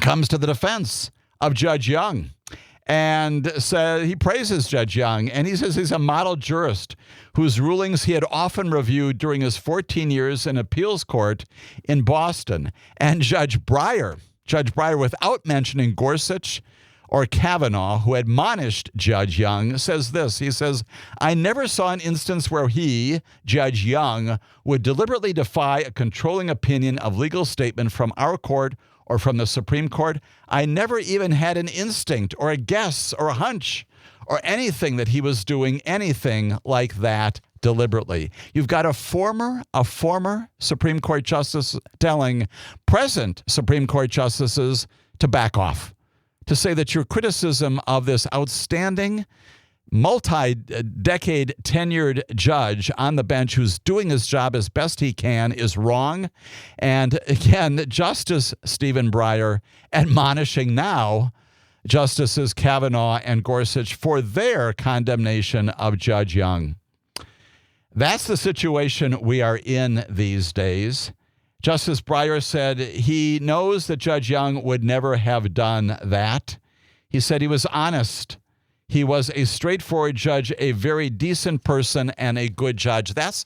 comes to the defense of Judge Young and says he praises Judge Young, and he says he's a model jurist whose rulings he had often reviewed during his 14 years in appeals court in Boston. And Judge Breyer, without mentioning Gorsuch or Kavanaugh, who admonished Judge Young, says this. He says, I never saw an instance where he, Judge Young, would deliberately defy a controlling opinion of legal statement from our court or from the Supreme Court. I never even had an instinct or a guess or a hunch or anything that he was doing anything like that deliberately. You've got a former Supreme Court justice telling present Supreme Court justices to back off, to say that your criticism of this outstanding multi-decade tenured judge on the bench who's doing his job as best he can is wrong. And again, Justice Stephen Breyer admonishing now Justices Kavanaugh and Gorsuch for their condemnation of Judge Young. That's the situation we are in these days. Justice Breyer said he knows that Judge Young would never have done that. He said he was honest. He was a straightforward judge, a very decent person, and a good judge. That's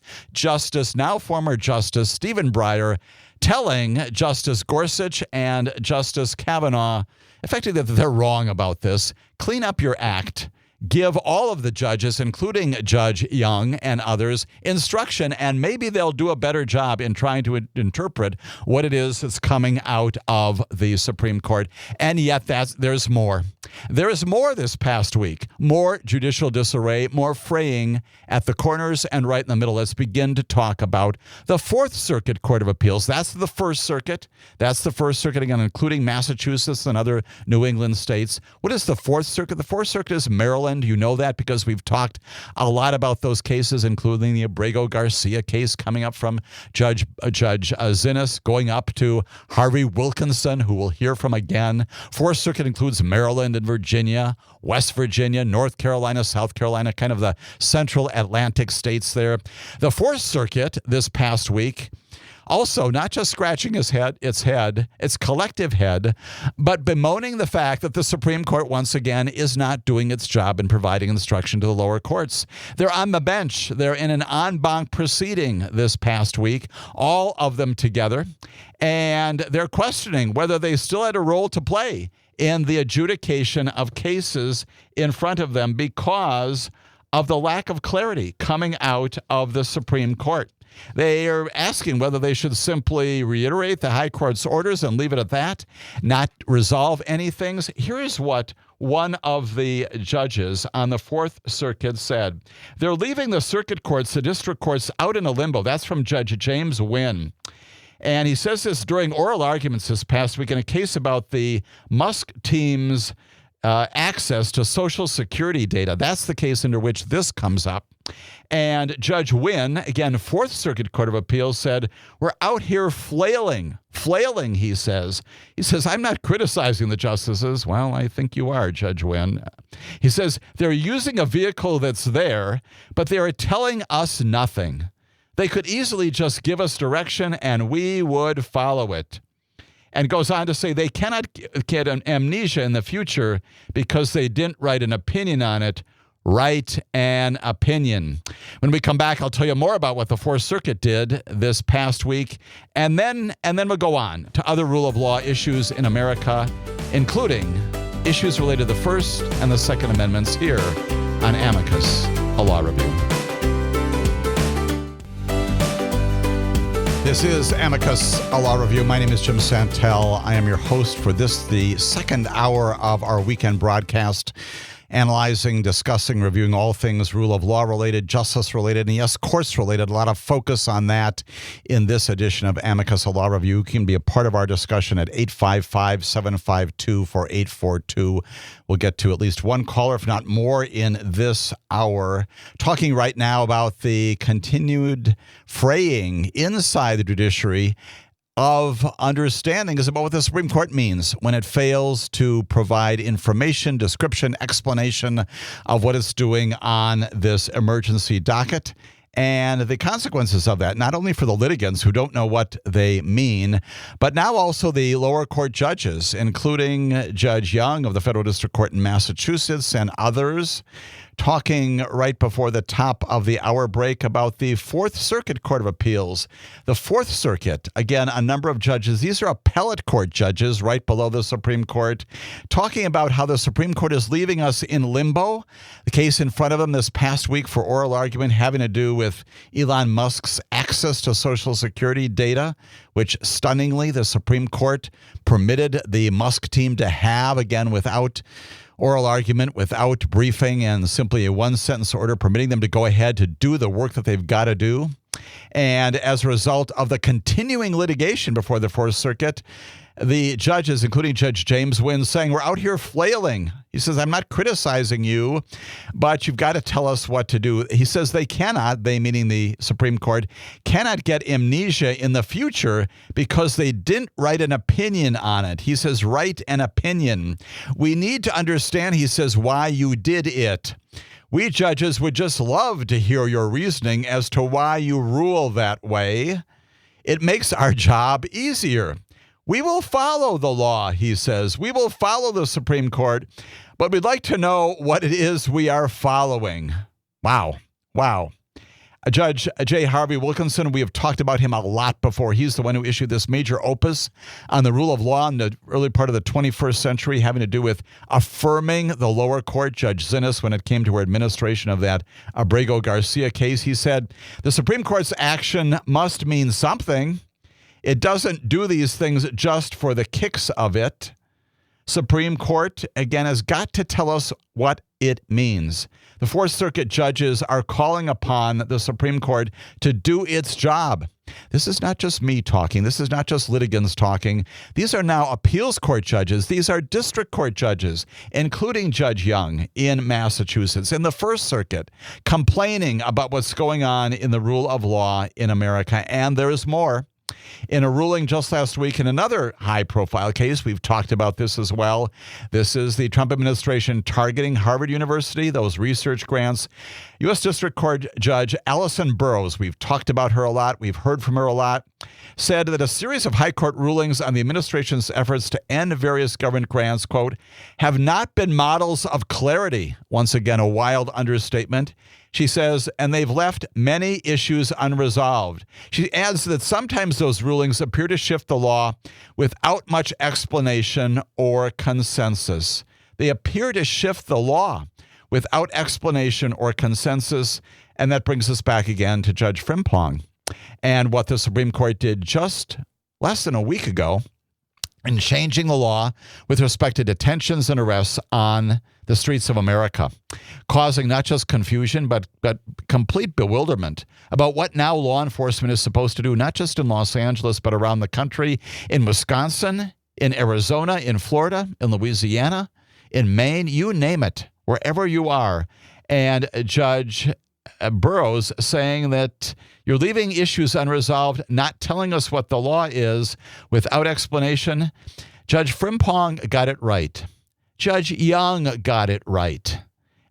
now former Justice Stephen Breyer telling Justice Gorsuch and Justice Kavanaugh, effectively, that they're wrong about this. Clean up your act. Give all of the judges, including Judge Young and others, instruction, and maybe they'll do a better job in trying to interpret what it is that's coming out of the Supreme Court. And yet there's more. There is more this past week. More judicial disarray, more fraying at the corners and right in the middle. Let's begin to talk about the Fourth Circuit Court of Appeals. That's the First Circuit. That's the First Circuit, again, including Massachusetts and other New England states. What is the Fourth Circuit? The Fourth Circuit is Maryland. You know that because we've talked a lot about those cases, including the Abrego Garcia case coming up from Judge Zinnes, going up to Harvey Wilkinson, who we'll hear from again. Fourth Circuit includes Maryland and Virginia, West Virginia, North Carolina, South Carolina, kind of the central Atlantic states there. The Fourth Circuit this past week also not just scratching its collective head, but bemoaning the fact that the Supreme Court once again is not doing its job in providing instruction to the lower courts. They're on the bench. They're in an en banc proceeding this past week, all of them together, and they're questioning whether they still had a role to play in the adjudication of cases in front of them because of the lack of clarity coming out of the Supreme Court. They are asking whether they should simply reiterate the High Court's orders and leave it at that, not resolve any things. Here is what one of the judges on the Fourth Circuit said. They're leaving the circuit courts, the district courts, out in a limbo. That's from Judge James Wynn. And he says this during oral arguments this past week in a case about the Musk team's access to Social Security data. That's the case under which this comes up. And Judge Wynn, again, Fourth Circuit Court of Appeals, said, we're out here flailing, he says. He says, I'm not criticizing the justices. Well, I think you are, Judge Wynn. He says, they're using a vehicle that's there, but they are telling us nothing. They could easily just give us direction and we would follow it. And goes on to say they cannot get an amnesia in the future because they didn't write an opinion on it. Write an opinion. When we come back, I'll tell you more about what the Fourth Circuit did this past week. And then we'll go on to other rule of law issues in America, including issues related to the First and the Second Amendments here on Amicus, a law review. This is Amicus, a law review. My name is Jim Santelle. I am your host for this, the second hour of our weekend broadcast, analyzing, discussing, reviewing all things rule of law related, justice related, and yes, courts related. A lot of focus on that in this edition of Amicus, a law review. You can be a part of our discussion at 855-752-4842. We'll get to at least one caller, if not more, in this hour. Talking right now about the continued fraying inside the judiciary of understanding is about what the Supreme Court means when it fails to provide information, description, explanation of what it's doing on this emergency docket and the consequences of that, not only for the litigants who don't know what they mean, but now also the lower court judges, including Judge Young of the Federal District Court in Massachusetts and others, talking right before the top of the hour break about the Fourth Circuit Court of Appeals. The Fourth Circuit, again, a number of judges. These are appellate court judges right below the Supreme Court, talking about how the Supreme Court is leaving us in limbo. The case in front of them this past week for oral argument having to do with Elon Musk's access to Social Security data, which stunningly the Supreme Court permitted the Musk team to have, again, without oral argument, without briefing, and simply a one-sentence order permitting them to go ahead to do the work that they've got to do. And as a result of the continuing litigation before the Fourth Circuit, the judges, including Judge James Wynn, saying we're out here flailing. He says, I'm not criticizing you, but you've got to tell us what to do. He says they cannot, they meaning the Supreme Court, cannot get amnesia in the future because they didn't write an opinion on it. He says, write an opinion. We need to understand, he says, why you did it. We judges would just love to hear your reasoning as to why you rule that way. It makes our job easier. We will follow the law, he says. We will follow the Supreme Court, but we'd like to know what it is we are following. Wow. Judge J. Harvey Wilkinson, we have talked about him a lot before. He's the one who issued this major opus on the rule of law in the early part of the 21st century, having to do with affirming the lower court, Judge Zinnes, when it came to her administration of that Abrego Garcia case. He said, the Supreme Court's action must mean something. It doesn't do these things just for the kicks of it. Supreme Court, again, has got to tell us what it means. The Fourth Circuit judges are calling upon the Supreme Court to do its job. This is not just me talking. This is not just litigants talking. These are now appeals court judges. These are district court judges, including Judge Young in Massachusetts, in the First Circuit, complaining about what's going on in the rule of law in America. And there is more. In a ruling just last week in another high-profile case, we've talked about this as well. This is the Trump administration targeting Harvard University, those research grants. U.S. District Court Judge Allison Burroughs, we've talked about her a lot, we've heard from her a lot, said that a series of high court rulings on the administration's efforts to end various government grants, quote, have not been models of clarity. Once again, a wild understatement. She says, and they've left many issues unresolved. She adds that sometimes those rulings appear to shift the law without much explanation or consensus. They appear to shift the law without explanation or consensus. And that brings us back again to Judge Frimpong and what the Supreme Court did just less than a week ago in changing the law with respect to detentions and arrests on the streets of America, causing not just confusion, but complete bewilderment about what now law enforcement is supposed to do, not just in Los Angeles, but around the country, in Wisconsin, in Arizona, in Florida, in Louisiana, in Maine, you name it, wherever you are. And Judge Burroughs saying that you're leaving issues unresolved, not telling us what the law is without explanation. Judge Frimpong got it right. Judge Young got it right.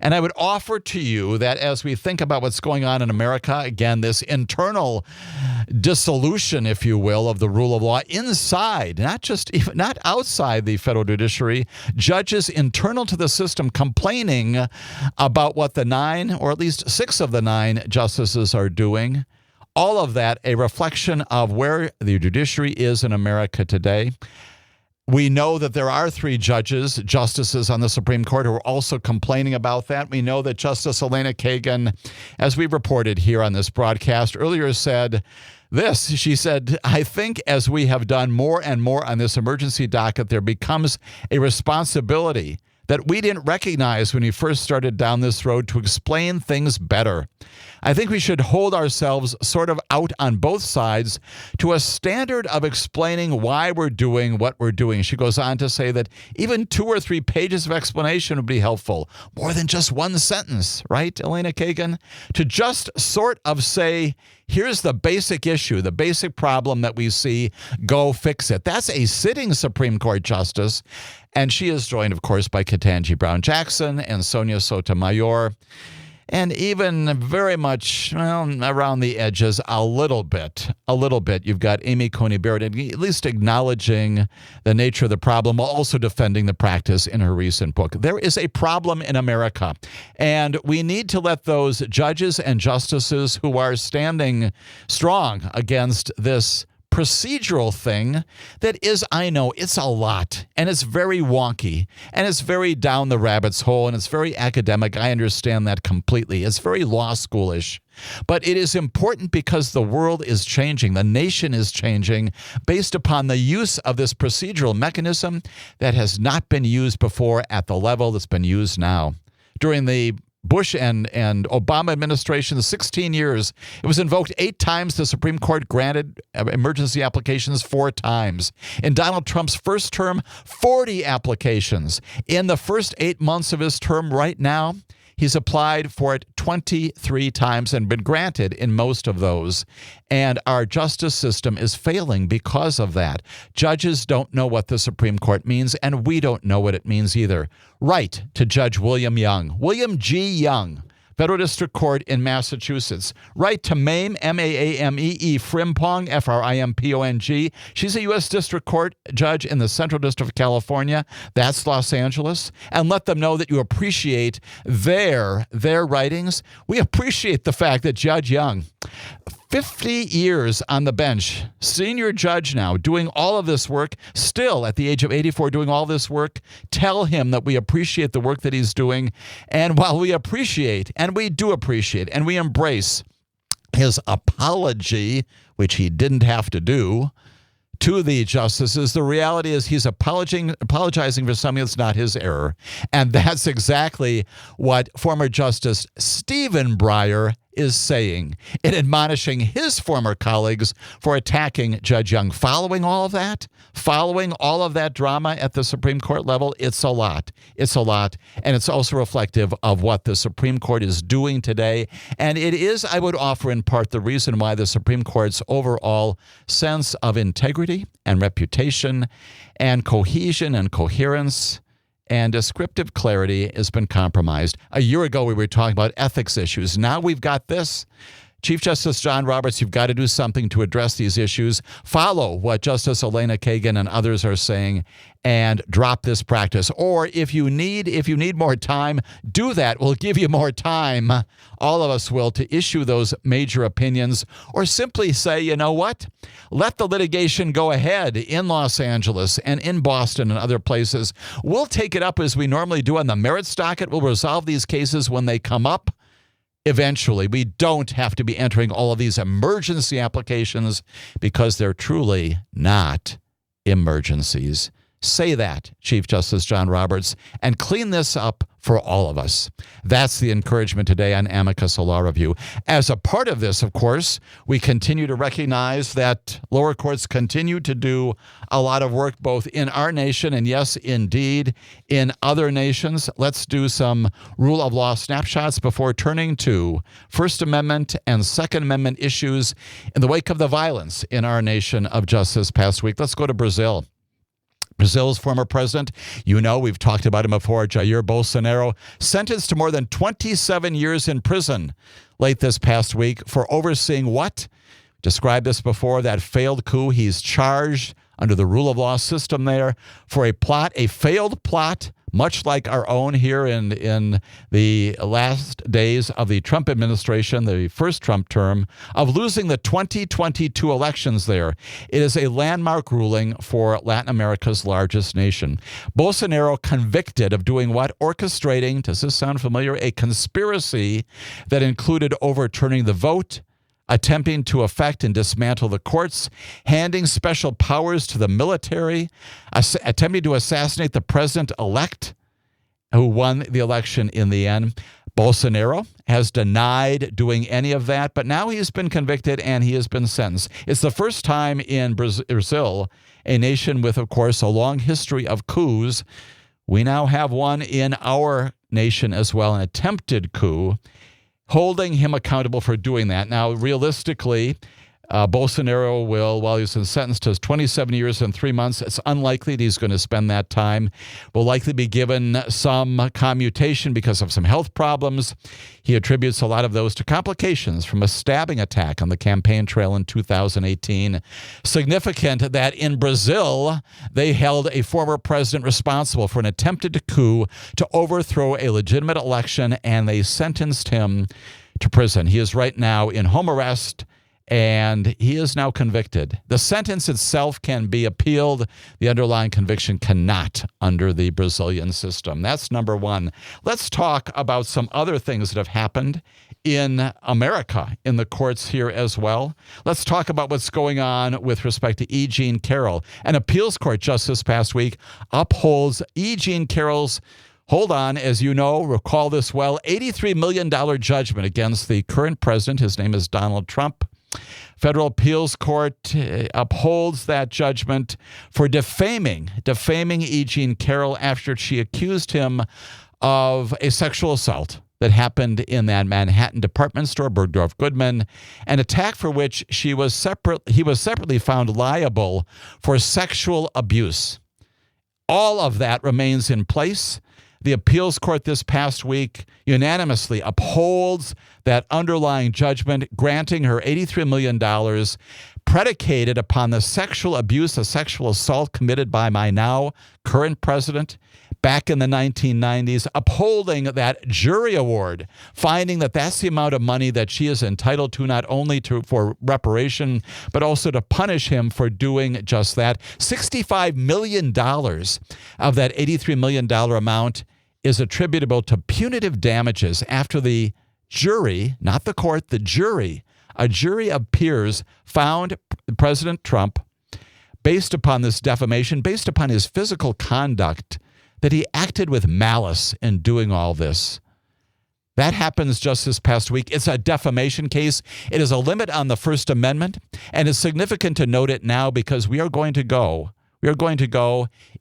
And I would offer to you that as we think about what's going on in America, again, this internal dissolution, if you will, of the rule of law inside, not outside the federal judiciary, judges internal to the system complaining about what the 9, or at least 6 of the 9 justices are doing. All of that a reflection of where the judiciary is in America today. We know that there are 3 justices on the Supreme Court who are also complaining about that. We know that Justice Elena Kagan, as we reported here on this broadcast earlier, said this. She said, I think as we have done more and more on this emergency docket, there becomes a responsibility that we didn't recognize when we first started down this road to explain things better. I think we should hold ourselves sort of out on both sides to a standard of explaining why we're doing what we're doing. She goes on to say that even 2 or 3 pages of explanation would be helpful, more than just 1 sentence, right, Elena Kagan? To just sort of say, here's the basic issue, the basic problem that we see, go fix it. That's a sitting Supreme Court justice. And she is joined, of course, by Ketanji Brown Jackson and Sonia Sotomayor. And even very much, around the edges, a little bit. You've got Amy Coney Barrett at least acknowledging the nature of the problem while also defending the practice in her recent book. There is a problem in America, and we need to let those judges and justices who are standing strong against this procedural thing that is, I know, it's a lot, and it's very wonky, and it's very down the rabbit's hole, and it's very academic. I understand that completely. It's very law schoolish. But it is important because the world is changing. The nation is changing based upon the use of this procedural mechanism that has not been used before at the level that's been used now. During the Bush and Obama administration, 16 years. It was invoked 8 times. The Supreme Court granted emergency applications 4 times. In Donald Trump's first term, 40 applications. In the first 8 months of his term right now, he's applied for it 23 times and been granted in most of those. And our justice system is failing because of that. Judges don't know what the Supreme Court means, and we don't know what it means either. Right to Judge William G. Young, Federal District Court in Massachusetts. Right to Mame, M-A-A-M-E-E, Frimpong, F-R-I-M-P-O-N-G. She's a U.S. District Court judge in the Central District of California. That's Los Angeles. And let them know that you appreciate their writings. We appreciate the fact that Judge Young, 50 years on the bench, senior judge now, doing all of this work, still at the age of 84 doing all this work. Tell him that we appreciate the work that he's doing. And while we appreciate, and we do appreciate, and we embrace his apology, which he didn't have to do, to the justices, the reality is he's apologizing for something that's not his error. And that's exactly what former Justice Stephen Breyer is saying in admonishing his former colleagues for attacking Judge Young. Following all of that drama at the Supreme Court level, it's a lot. It's a lot. And it's also reflective of what the Supreme Court is doing today. And it is, I would offer in part, the reason why the Supreme Court's overall sense of integrity and reputation and cohesion and coherence and descriptive clarity has been compromised. A year ago, we were talking about ethics issues. Now we've got this. Chief Justice John Roberts, you've got to do something to address these issues. Follow what Justice Elena Kagan and others are saying and drop this practice. Or if you need more time, do that. We'll give you more time. All of us will, to issue those major opinions, or simply say, you know what? Let the litigation go ahead in Los Angeles and in Boston and other places. We'll take it up as we normally do on the merits docket. We'll resolve these cases when they come up. Eventually, we don't have to be entering all of these emergency applications because they're truly not emergencies. Say that, Chief Justice John Roberts, and clean this up for all of us. That's the encouragement today on Amicus Law Review. As a part of this, of course, we continue to recognize that lower courts continue to do a lot of work both in our nation and, yes, indeed, in other nations. Let's do some rule of law snapshots before turning to First Amendment and Second Amendment issues in the wake of the violence in our nation of just this past week. Let's go to Brazil. Brazil's former president, we've talked about him before, Jair Bolsonaro, sentenced to more than 27 years in prison late this past week for overseeing what? Described this before, that failed coup. He's charged under the rule of law system there for a failed plot, much like our own here in the last days of the Trump administration, the first Trump term, of losing the 2022 elections there. It is a landmark ruling for Latin America's largest nation. Bolsonaro convicted of doing what? Orchestrating, does this sound familiar? A conspiracy that included overturning the vote, attempting to affect and dismantle the courts, handing special powers to the military, attempting to assassinate the president-elect who won the election in the end. Bolsonaro has denied doing any of that, but now he has been convicted and he has been sentenced. It's the first time in Brazil, a nation with, of course, a long history of coups. We now have one in our nation as well, an attempted coup, holding him accountable for doing that. Now, realistically, Bolsonaro will, while he's sentenced to 27 years and 3 months, it's unlikely that he's going to spend that time. Will likely be given some commutation because of some health problems. He attributes a lot of those to complications from a stabbing attack on the campaign trail in 2018. Significant that in Brazil, they held a former president responsible for an attempted coup to overthrow a legitimate election, and they sentenced him to prison. He is right now in home arrest, and he is now convicted. The sentence itself can be appealed. The underlying conviction cannot under the Brazilian system. That's number one. Let's talk about some other things that have happened in America, in the courts here as well. Let's talk about what's going on with respect to E. Jean Carroll. An appeals court just this past week upholds E. Jean Carroll's Hold on, as you know, recall this well, $83 million judgment against the current president. His name is Donald Trump. Federal appeals court upholds that judgment for defaming E. Jean Carroll after she accused him of a sexual assault that happened in that Manhattan department store, Bergdorf Goodman, an attack for which he was separately found liable for sexual abuse. All of that remains in place. The appeals court this past week unanimously upholds that underlying judgment, granting her $83 million, predicated upon the sexual abuse, a sexual assault committed by my now current president back in the 1990s, upholding that jury award, finding that that's the amount of money that she is entitled to, not only for reparation, but also to punish him for doing just that. $65 million of that $83 million amount is attributable to punitive damages after the jury, not the court, the jury, a jury of peers found President Trump, based upon this defamation, based upon his physical conduct, that he acted with malice in doing all this. That happens just this past week. It's a defamation case. It is a limit on the First Amendment, and it's significant to note it now because we are going to go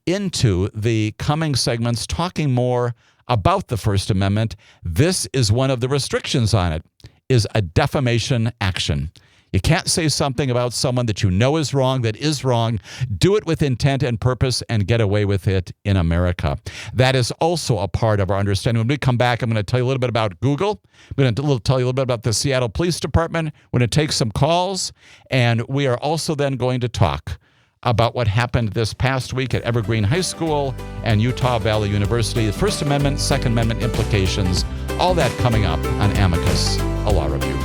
into the coming segments talking more about the First Amendment. This is one of the restrictions on it, is a defamation action. You can't say something about someone that you know is wrong, that is wrong, do it with intent and purpose, and get away with it in America. That is also a part of our understanding. When we come back, I'm going to tell you a little bit about Google. I'm going to tell you a little bit about the Seattle Police Department. We're going to take some calls, and we are also then going to talk about what happened this past week at Evergreen High School and Utah Valley University, the First Amendment, Second Amendment implications, all that coming up on Amicus, a law review.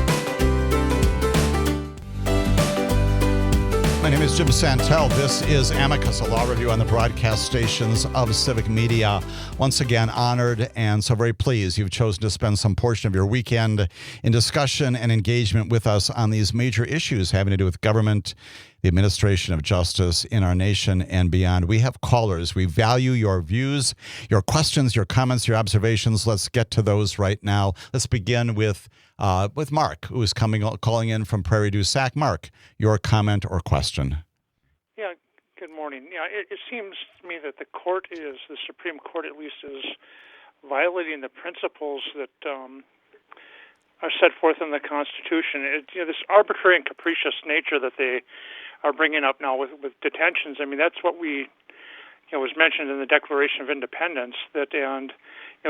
My name is Jim Santelle. This is Amicus, a law review on the broadcast stations of Civic Media. Once again, honored and so very pleased you've chosen to spend some portion of your weekend in discussion and engagement with us on these major issues having to do with government, the administration of justice in our nation and beyond. We have callers. We value your views, your questions, your comments, your observations. Let's get to those right now. Let's begin with Mark, who is calling in from Prairie du Sac. Mark, your comment or question. Yeah, good morning. Yeah, it seems to me that the Supreme Court at least is violating the principles that are set forth in the Constitution. This arbitrary and capricious nature that they are bringing up now with detentions. I mean, that's what was mentioned in the Declaration of Independence, and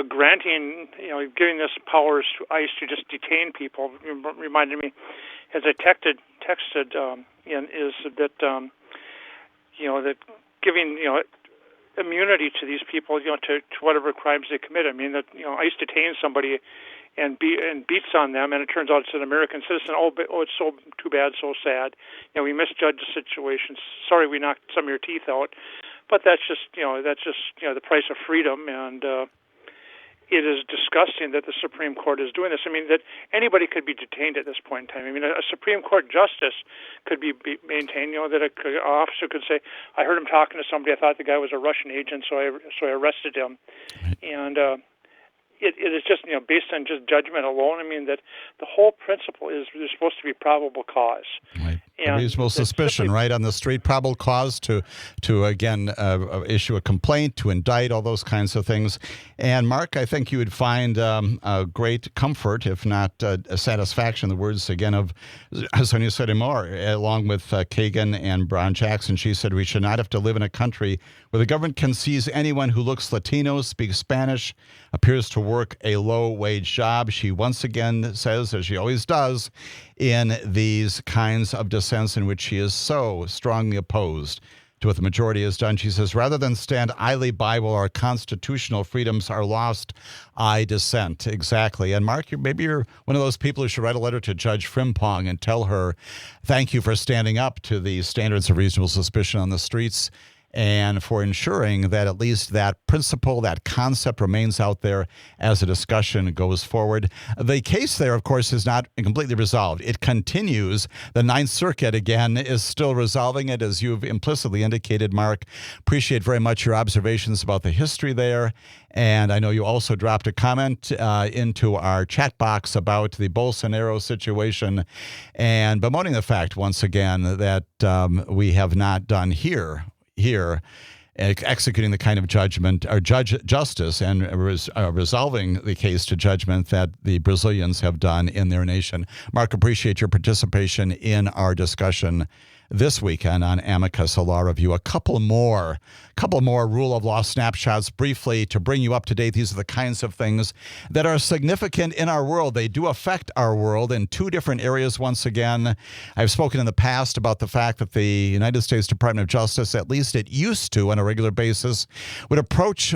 granting, giving this powers to ICE to just detain people reminded me, as I texted in, is that that giving immunity to these people, to whatever crimes they commit. I mean, that ICE detains somebody and beats on them, and it turns out it's an American citizen. Oh, it's so too bad, so sad. We misjudged the situation. Sorry, we knocked some of your teeth out, but that's just the price of freedom, and it is disgusting that the Supreme Court is doing this. I mean, that anybody could be detained at this point in time. I mean, a Supreme Court justice could be maintained. That an officer could say, "I heard him talking to somebody. I thought the guy was a Russian agent, so I arrested him," and it is just based on just judgment alone. I mean, that the whole principle is there's supposed to be probable cause. Right. Reasonable suspicion, right, on the street, probable cause to again issue a complaint, to indict, all those kinds of things. And Mark, I think you would find a great comfort, if not a satisfaction, the words again of Sonia Sotomayor, along with Kagan and Brown Jackson. She said we should not have to live in a country where the government can seize anyone who looks Latino, speaks Spanish, appears to work a low-wage job. She once again says, as she always does, in these kinds of dissents in which she is so strongly opposed to what the majority has done. She says, rather than stand idly by while our constitutional freedoms are lost, I dissent. Exactly. And Mark, maybe you're one of those people who should write a letter to Judge Frimpong and tell her, thank you for standing up to the standards of reasonable suspicion on the streets. and for ensuring that at least that principle, that concept remains out there as a discussion goes forward. The case there, of course, is not completely resolved. It continues. The Ninth Circuit, again, is still resolving it, as you've implicitly indicated, Mark. Appreciate very much your observations about the history there. And I know you also dropped a comment into our chat box about the Bolsonaro situation and bemoaning the fact, once again, that we have not done here executing the kind of judgment or justice and resolving the case to judgment that the Brazilians have done in their nation. Mark, appreciate your participation in our discussion this weekend on Amicus, a law review. A couple more rule of law snapshots briefly to bring you up to date. These are the kinds of things that are significant in our world. They do affect our world in two different areas. Once again, I've spoken in the past about the fact that the United States Department of Justice, at least it used to on a regular basis, would approach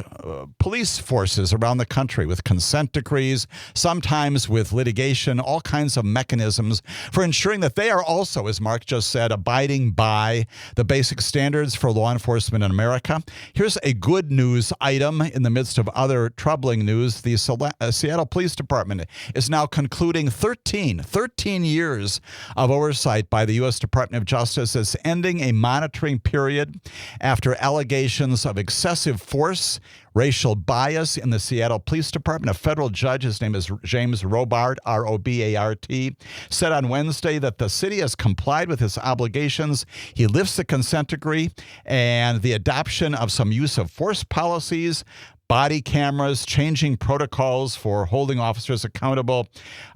police forces around the country with consent decrees, sometimes with litigation, all kinds of mechanisms for ensuring that they are also, as Mark just said, abiding by the basic standards for law enforcement in America. Here's a good news item in the midst of other troubling news. The Seattle Police Department is now concluding 13 years of oversight by the U.S. Department of Justice. It's ending a monitoring period after allegations of excessive force, racial bias in the Seattle Police Department. A federal judge, his name is James Robart, R-O-B-A-R-T, said on Wednesday that the city has complied with its obligations. He lifts the consent decree and the adoption of some use of force policies, body cameras, changing protocols for holding officers accountable,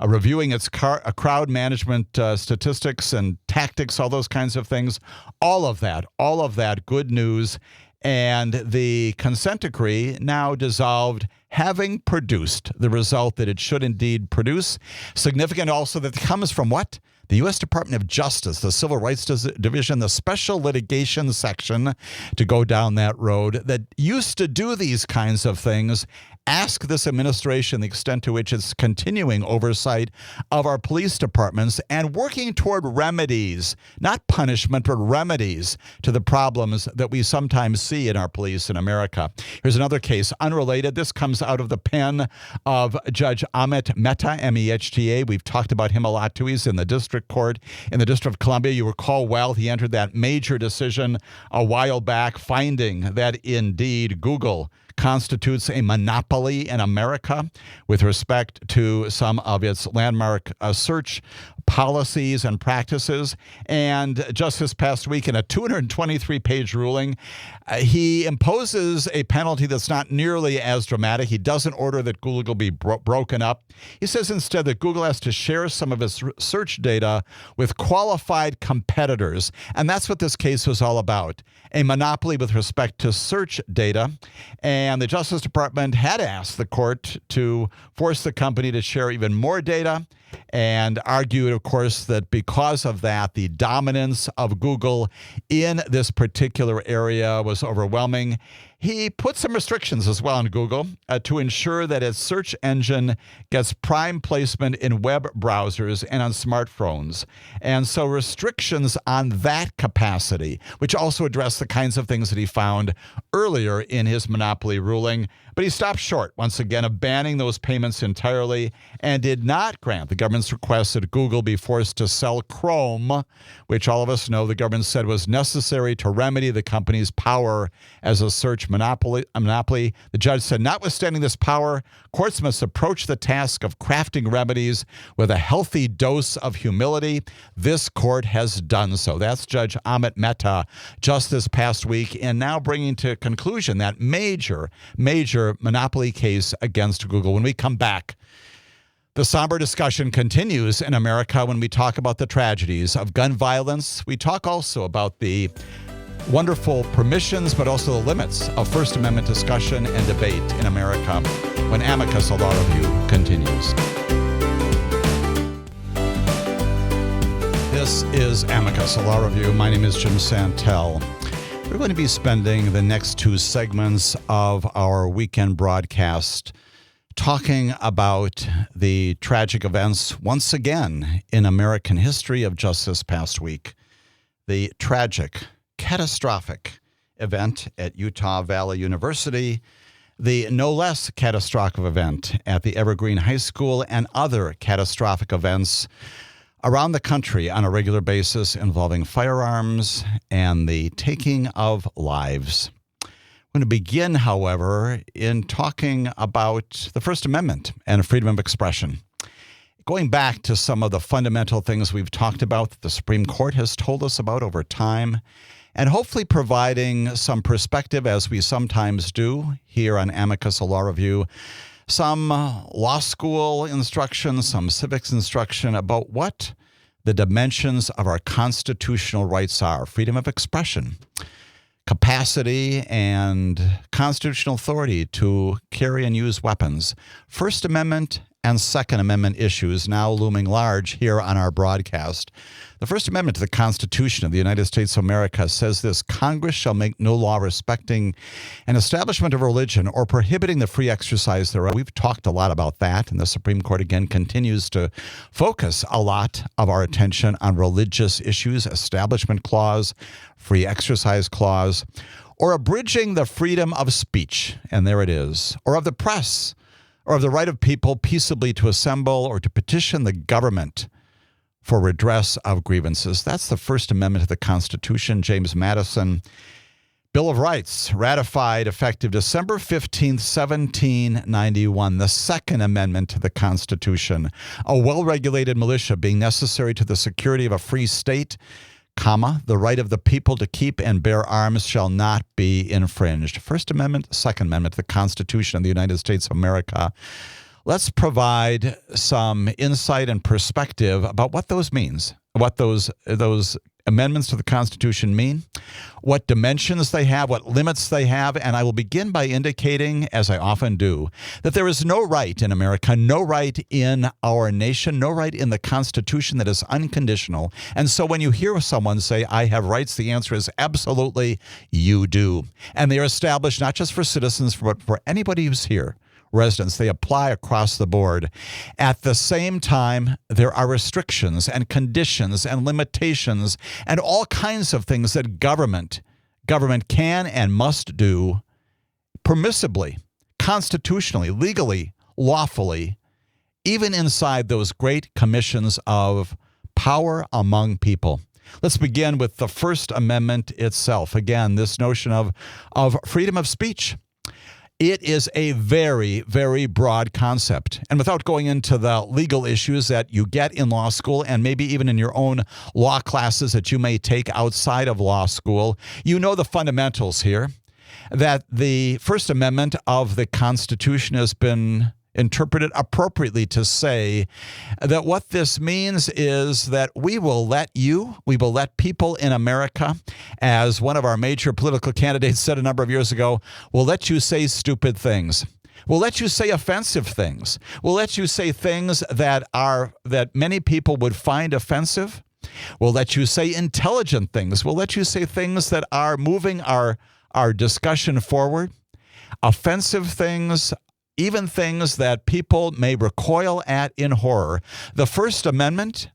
reviewing its crowd management statistics and tactics, all those kinds of things. All of that good news. And the consent decree now dissolved, having produced the result that it should indeed produce. Significant also that it comes from what? The U.S. Department of Justice, the Civil Rights Division, the Special Litigation Section, to go down that road, that used to do these kinds of things. Ask this administration the extent to which it's continuing oversight of our police departments and working toward remedies, not punishment, but remedies to the problems that we sometimes see in our police in America. Here's another case, unrelated. This comes out of the pen of Judge Amit Mehta, M-E-H-T-A. We've talked about him a lot, too. He's in the district court in the District of Columbia. You recall well, he entered that major decision a while back, finding that indeed Google constitutes a monopoly in America with respect to some of its landmark search policies and practices. And just this past week, in a 223-page ruling, he imposes a penalty that's not nearly as dramatic. He doesn't order that Google be broken up. He says instead that Google has to share some of its search data with qualified competitors. And that's what this case was all about, a monopoly with respect to search data. And the Justice Department had asked the court to force the company to share even more data, and argued, of course, that because of that, the dominance of Google in this particular area was overwhelming. He put some restrictions as well on Google to ensure that its search engine gets prime placement in web browsers and on smartphones. And so restrictions on that capacity, which also address the kinds of things that he found earlier in his monopoly ruling. But he stopped short, once again, of banning those payments entirely and did not grant the government's request that Google be forced to sell Chrome, which all of us know the government said was necessary to remedy the company's power as a search monopoly. The judge said, notwithstanding this power, courts must approach the task of crafting remedies with a healthy dose of humility. This court has done so. That's Judge Amit Mehta just this past week, and now bringing to conclusion that major monopoly case against Google. When we come back, the somber discussion continues in America when we talk about the tragedies of gun violence. We talk also about the wonderful permissions, but also the limits of First Amendment discussion and debate in America when Amicus, a law review, continues. This is Amicus, a law review. My name is Jim Santelle. We're going to be spending the next two segments of our weekend broadcast talking about the tragic events once again in American history of just this past week. The tragic, catastrophic event at Utah Valley University, the no less catastrophic event at the Evergreen High School, and other catastrophic events around the country on a regular basis involving firearms and the taking of lives. I'm going to begin, however, in talking about the First Amendment and freedom of expression. Going back to some of the fundamental things we've talked about that the Supreme Court has told us about over time, and hopefully providing some perspective, as we sometimes do here on Amicus, a law review, some law school instruction, some civics instruction about what the dimensions of our constitutional rights are: freedom of expression, capacity, and constitutional authority to carry and use weapons, First Amendment and Second Amendment issues now looming large here on our broadcast. The First Amendment to the Constitution of the United States of America says this: Congress shall make no law respecting an establishment of religion or prohibiting the free exercise thereof. We've talked a lot about that, and the Supreme Court again continues to focus a lot of our attention on religious issues: Establishment Clause, Free Exercise Clause, or abridging the freedom of speech, and there it is, or of the press, or of the right of people peaceably to assemble or to petition the government for redress of grievances. That's the First Amendment to the Constitution. James Madison, Bill of Rights, ratified effective December 15th, 1791. The Second Amendment to the Constitution: a well-regulated militia being necessary to the security of a free state, the right of the people to keep and bear arms shall not be infringed. First Amendment, Second Amendment to the Constitution of the United States of America. Let's provide some insight and perspective about what those means, what those amendments to the Constitution mean, what dimensions they have, what limits they have, and I will begin by indicating, as I often do, that there is no right in America, no right in our nation, no right in the Constitution that is unconditional. And so when you hear someone say, I have rights, the answer is absolutely, you do. And they are established not just for citizens, but for anybody who's here. Residents, they apply across the board. At the same time, there are restrictions and conditions and limitations and all kinds of things that government can and must do permissibly, constitutionally, legally, lawfully, even inside those great commissions of power among people. Let's begin with the First Amendment itself. Again, this notion of freedom of speech. It is a very, very broad concept. And without going into the legal issues that you get in law school and maybe even in your own law classes that you may take outside of law school, you know the fundamentals here, that the First Amendment of the Constitution has been interpreted appropriately to say that what this means is that we will let people in America, as one of our major political candidates said a number of years ago, we'll let you say stupid things. We'll let you say offensive things. We'll let you say things that many people would find offensive. We'll let you say intelligent things. We'll let you say things that are moving our discussion forward. Offensive things, even things that people may recoil at in horror. The First Amendment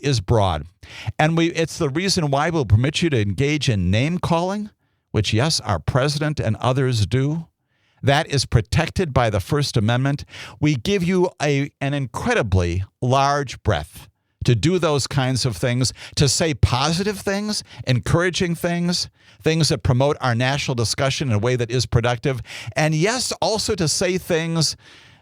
is broad. And it's the reason why we'll permit you to engage in name calling, which, yes, our president and others do. That is protected by the First Amendment. We give you an incredibly large breadth to do those kinds of things, to say positive things, encouraging things, things that promote our national discussion in a way that is productive, and yes, also to say things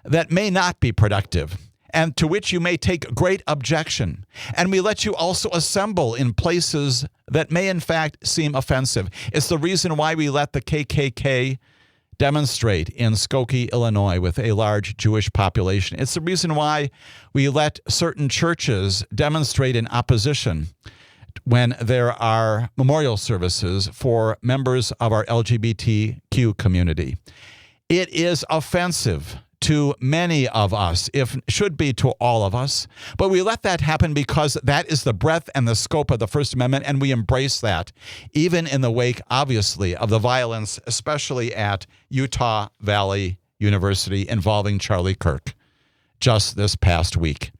that may not be productive and to which you may take great objection. And we let you also assemble in places that may in fact seem offensive. It's the reason why we let the KKK demonstrate in Skokie, Illinois, with a large Jewish population. It's the reason why we let certain churches demonstrate in opposition when there are memorial services for members of our LGBTQ community. It is offensive to many of us, if should be to all of us. But we let that happen because that is the breadth and the scope of the First Amendment, and we embrace that, even in the wake, obviously, of the violence, especially at Utah Valley University involving Charlie Kirk just this past week.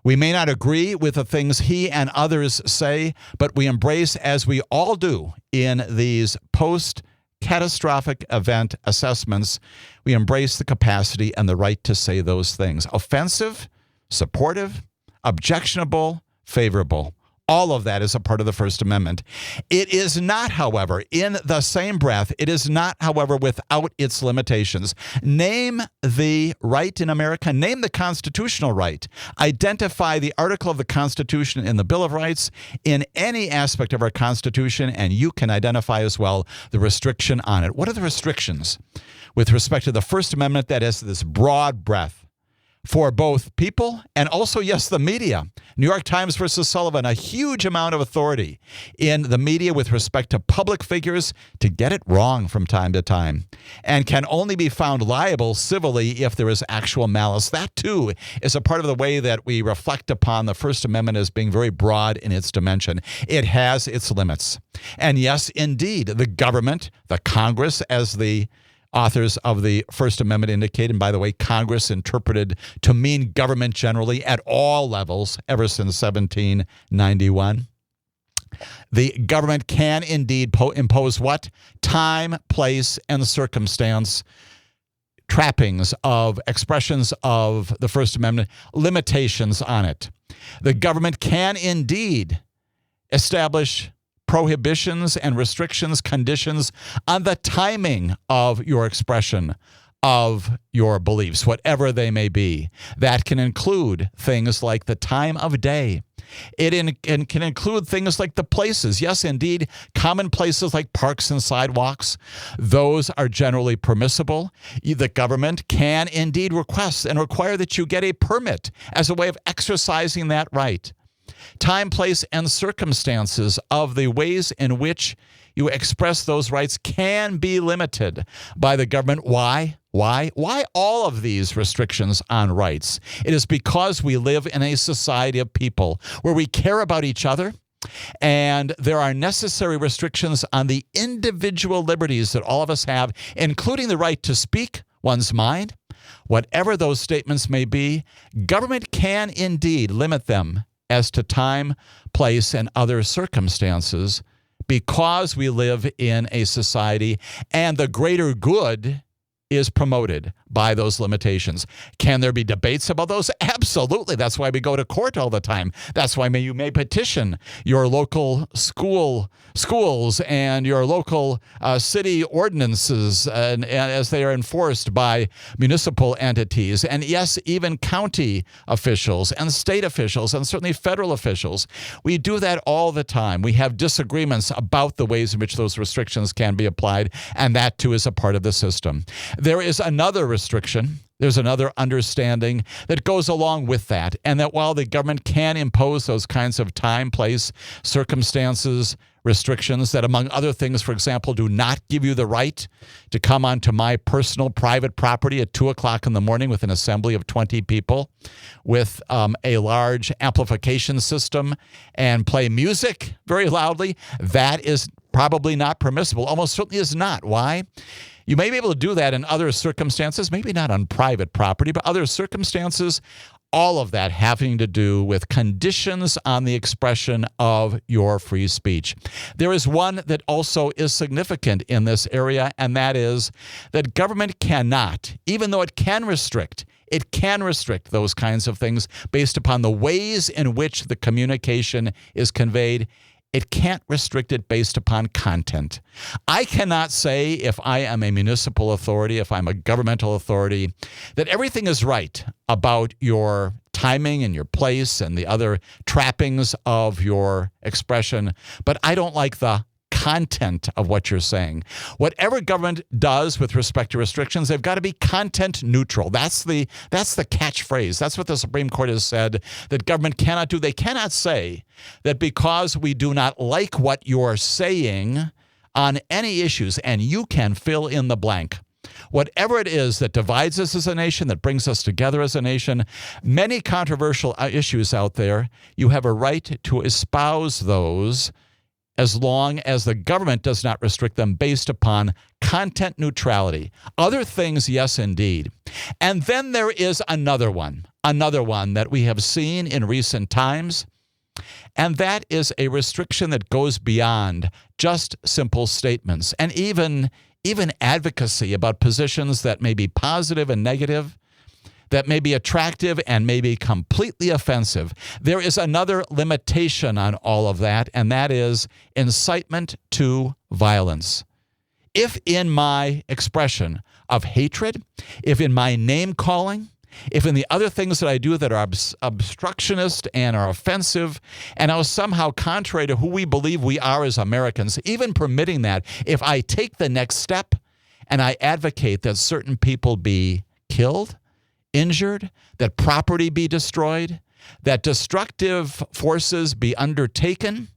We may not agree with the things he and others say, but we embrace, as we all do in these post-catastrophic event assessments, we embrace the capacity and the right to say those things. Offensive, supportive, objectionable, favorable. All of that is a part of the First Amendment. It is not, however, in the same breath, it is not, however, without its limitations. Name the right in America, name the constitutional right. Identify the article of the Constitution in the Bill of Rights in any aspect of our Constitution, and you can identify as well the restriction on it. What are the restrictions with respect to the First Amendment that has this broad breadth for both people and also, yes, the media? New York Times versus Sullivan, a huge amount of authority in the media with respect to public figures to get it wrong from time to time, and can only be found liable civilly if there is actual malice. That, too, is a part of the way that we reflect upon the First Amendment as being very broad in its dimension. It has its limits. And yes, indeed, the government, the Congress, as the authors of the First Amendment indicate, and by the way, Congress interpreted to mean government generally at all levels ever since 1791. The government can indeed impose what? Time, place, and circumstance trappings of expressions of the First Amendment, limitations on it. The government can indeed establish prohibitions and restrictions, conditions on the timing of your expression of your beliefs, whatever they may be. That can include things like the time of day. It can include things like the places. Yes, indeed, common places like parks and sidewalks. Those are generally permissible. The government can indeed request and require that you get a permit as a way of exercising that right. Time, place, and circumstances of the ways in which you express those rights can be limited by the government. Why? Why all of these restrictions on rights? It is because we live in a society of people where we care about each other, and there are necessary restrictions on the individual liberties that all of us have, including the right to speak one's mind. Whatever those statements may be, government can indeed limit them as to time, place, and other circumstances because we live in a society and the greater good is promoted by those limitations. Can there be debates about those? Absolutely. That's why we go to court all the time. That's why you may petition your local schools and your local city ordinances and as they are enforced by municipal entities. And yes, even county officials and state officials and certainly federal officials. We do that all the time. We have disagreements about the ways in which those restrictions can be applied, and that too is a part of the system. There is another restriction. There's another understanding that goes along with that, and that while the government can impose those kinds of time, place, circumstances, restrictions that, among other things, for example, do not give you the right to come onto my personal private property at 2 o'clock in the morning with an assembly of 20 people with a large amplification system and play music very loudly, that is probably not permissible. Almost certainly is not. Why? You may be able to do that in other circumstances, maybe not on private property, but other circumstances, all of that having to do with conditions on the expression of your free speech. There is one that also is significant in this area, and that is that government cannot, even though it can restrict those kinds of things based upon the ways in which the communication is conveyed. It can't restrict it based upon content. I cannot say, if I am a municipal authority, if I'm a governmental authority, that everything is right about your timing and your place and the other trappings of your expression, but I don't like the content of what you're saying. Whatever government does with respect to restrictions, they've got to be content neutral. That's the catchphrase. That's what the Supreme Court has said that government cannot do. They cannot say that because we do not like what you're saying on any issues, and you can fill in the blank. Whatever it is that divides us as a nation, that brings us together as a nation, many controversial issues out there, you have a right to espouse those as long as the government does not restrict them based upon content neutrality. Other things, yes, indeed. And then there is another one another one that we have seen in recent times, and that is a restriction that goes beyond just simple statements and even advocacy about positions that may be positive and negative, that may be attractive and may be completely offensive. There is another limitation on all of that, and that is incitement to violence. If in my expression of hatred, if in my name calling, if in the other things that I do that are obstructionist and are offensive and are somehow contrary to who we believe we are as Americans, even permitting that, if I take the next step and I advocate that certain people be killed, injured, that property be destroyed, that destructive forces be undertaken,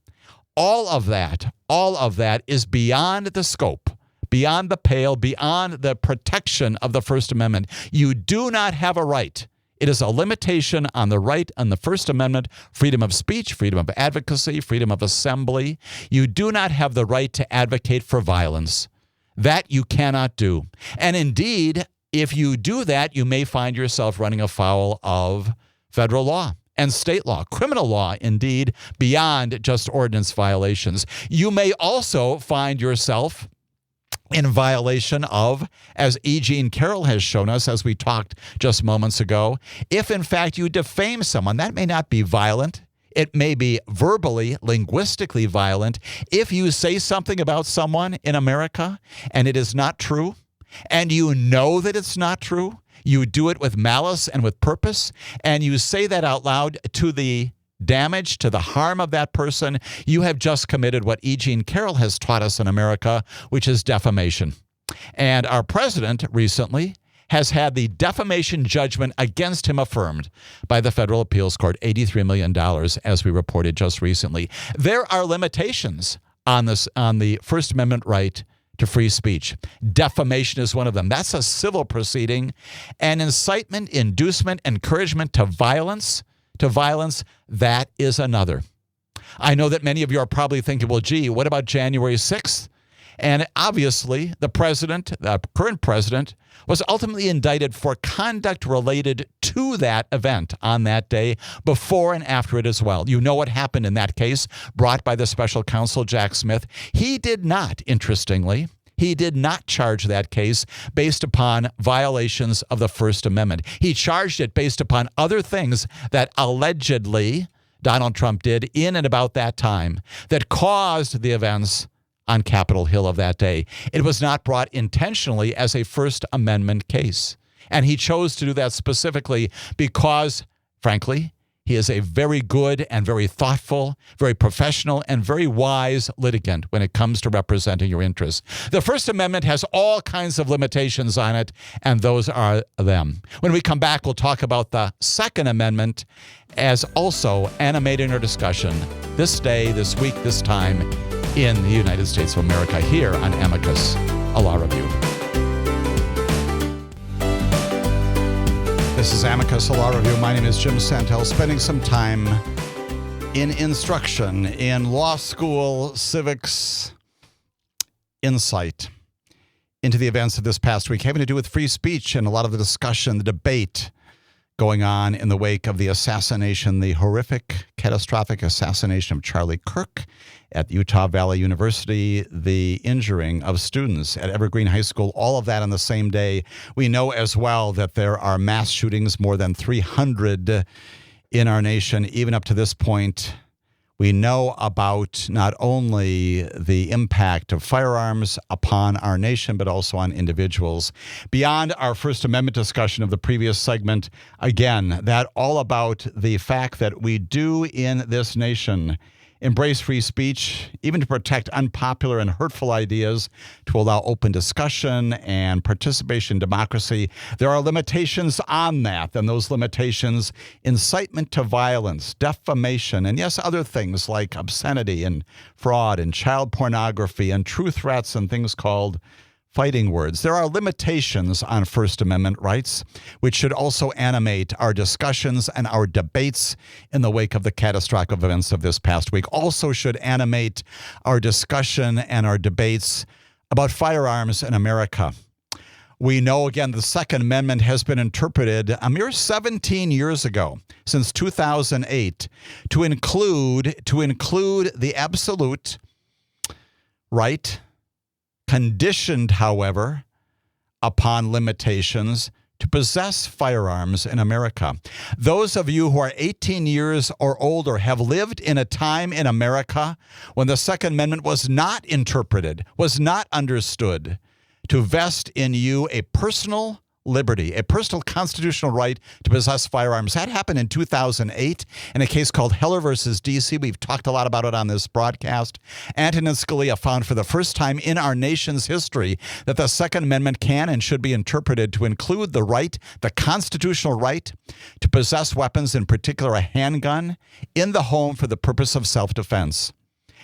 all of that is beyond the scope, beyond the pale, beyond the protection of the First Amendment. You do not have a right. It is a limitation on the right on the First Amendment, freedom of speech, freedom of advocacy, freedom of assembly. You do not have the right to advocate for violence. That you cannot do. And indeed, if you do that, you may find yourself running afoul of federal law and state law, criminal law, indeed, beyond just ordinance violations. You may also find yourself in violation of, as E. Jean Carroll has shown us, as we talked just moments ago, if in fact you defame someone. That may not be violent. It may be verbally, linguistically violent. If you say something about someone in America and it is not true, and you know that it's not true, you do it with malice and with purpose, and you say that out loud to the damage, to the harm of that person, you have just committed what E. Jean Carroll has taught us in America, which is defamation. And our president recently has had the defamation judgment against him affirmed by the Federal Appeals Court, $83 million, as we reported just recently. There are limitations on the First Amendment right to free speech. Defamation is one of them. That's a civil proceeding. And incitement, inducement, encouragement to violence, that is another. I know that many of you are probably thinking, well, gee, what about January 6th? And obviously, the current president, was ultimately indicted for conduct related to that event on that day, before and after it as well. You know what happened in that case, brought by the special counsel, Jack Smith. He did not, interestingly, charge that case based upon violations of the First Amendment. He charged it based upon other things that allegedly Donald Trump did in and about that time that caused the events on Capitol Hill of that day. It was not brought intentionally as a First Amendment case. And he chose to do that specifically because, frankly, he is a very good and very thoughtful, very professional, and very wise litigant when it comes to representing your interests. The First Amendment has all kinds of limitations on it, and those are them. When we come back, we'll talk about the Second Amendment as also animating our discussion this day, this week, this time in the United States of America here on Amicus, a law review. This is Amicus, a law review. My name is Jim Santelle, spending some time in instruction, in law school, civics, insight into the events of this past week, having to do with free speech and a lot of the discussion, the debate going on in the wake of the assassination, the horrific, catastrophic assassination of Charlie Kirk at Utah Valley University, the injuring of students at Evergreen High School, all of that on the same day. We know as well that there are mass shootings, more than 300 in our nation, even up to this point. We know about not only the impact of firearms upon our nation, but also on individuals. Beyond our First Amendment discussion of the previous segment, again, that all about the fact that we do in this nation embrace free speech, even to protect unpopular and hurtful ideas, to allow open discussion and participation in democracy. There are limitations on that, and those limitations, incitement to violence, defamation, and yes, other things like obscenity and fraud and child pornography and true threats and things called fighting words. There are limitations on First Amendment rights, which should also animate our discussions and our debates in the wake of the catastrophic events of this past week. Also should animate our discussion and our debates about firearms in America. We know, again, the Second Amendment has been interpreted a mere 17 years ago, since 2008, to include the absolute right, conditioned, however, upon limitations, to possess firearms in America. Those of you who are 18 years or older have lived in a time in America when the Second Amendment was not interpreted, was not understood to vest in you a personal liberty, a personal constitutional right to possess firearms. That happened in 2008 in a case called Heller versus D.C. We've talked a lot about it on this broadcast. Antonin Scalia found for the first time in our nation's history that the Second Amendment can and should be interpreted to include the right, the constitutional right, to possess weapons, in particular a handgun, in the home for the purpose of self-defense.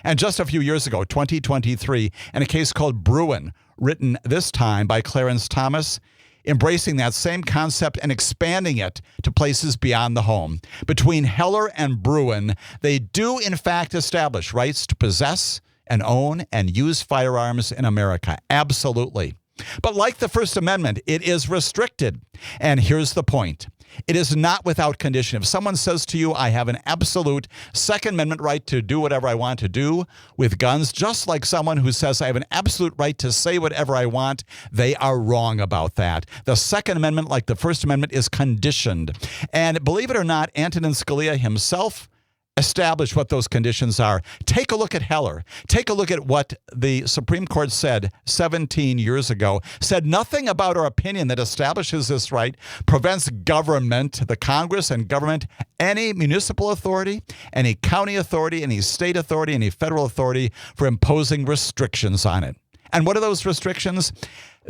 And just a few years ago, 2023, in a case called Bruin, written this time by Clarence Thomas, embracing that same concept and expanding it to places beyond the home. Between Heller and Bruin, they do in fact establish rights to possess and own and use firearms in America. Absolutely. But like the First Amendment, it is restricted. And here's the point. It is not without condition. If someone says to you, I have an absolute Second Amendment right to do whatever I want to do with guns, just like someone who says I have an absolute right to say whatever I want, they are wrong about that. The Second Amendment, like the First Amendment, is conditioned. And believe it or not, Antonin Scalia himself establish what those conditions are. Take a look at Heller. Take a look at what the Supreme Court said 17 years ago. Said nothing about our opinion that establishes this right, prevents government, the Congress and government, any municipal authority, any county authority, any state authority, any federal authority for imposing restrictions on it. And what are those restrictions?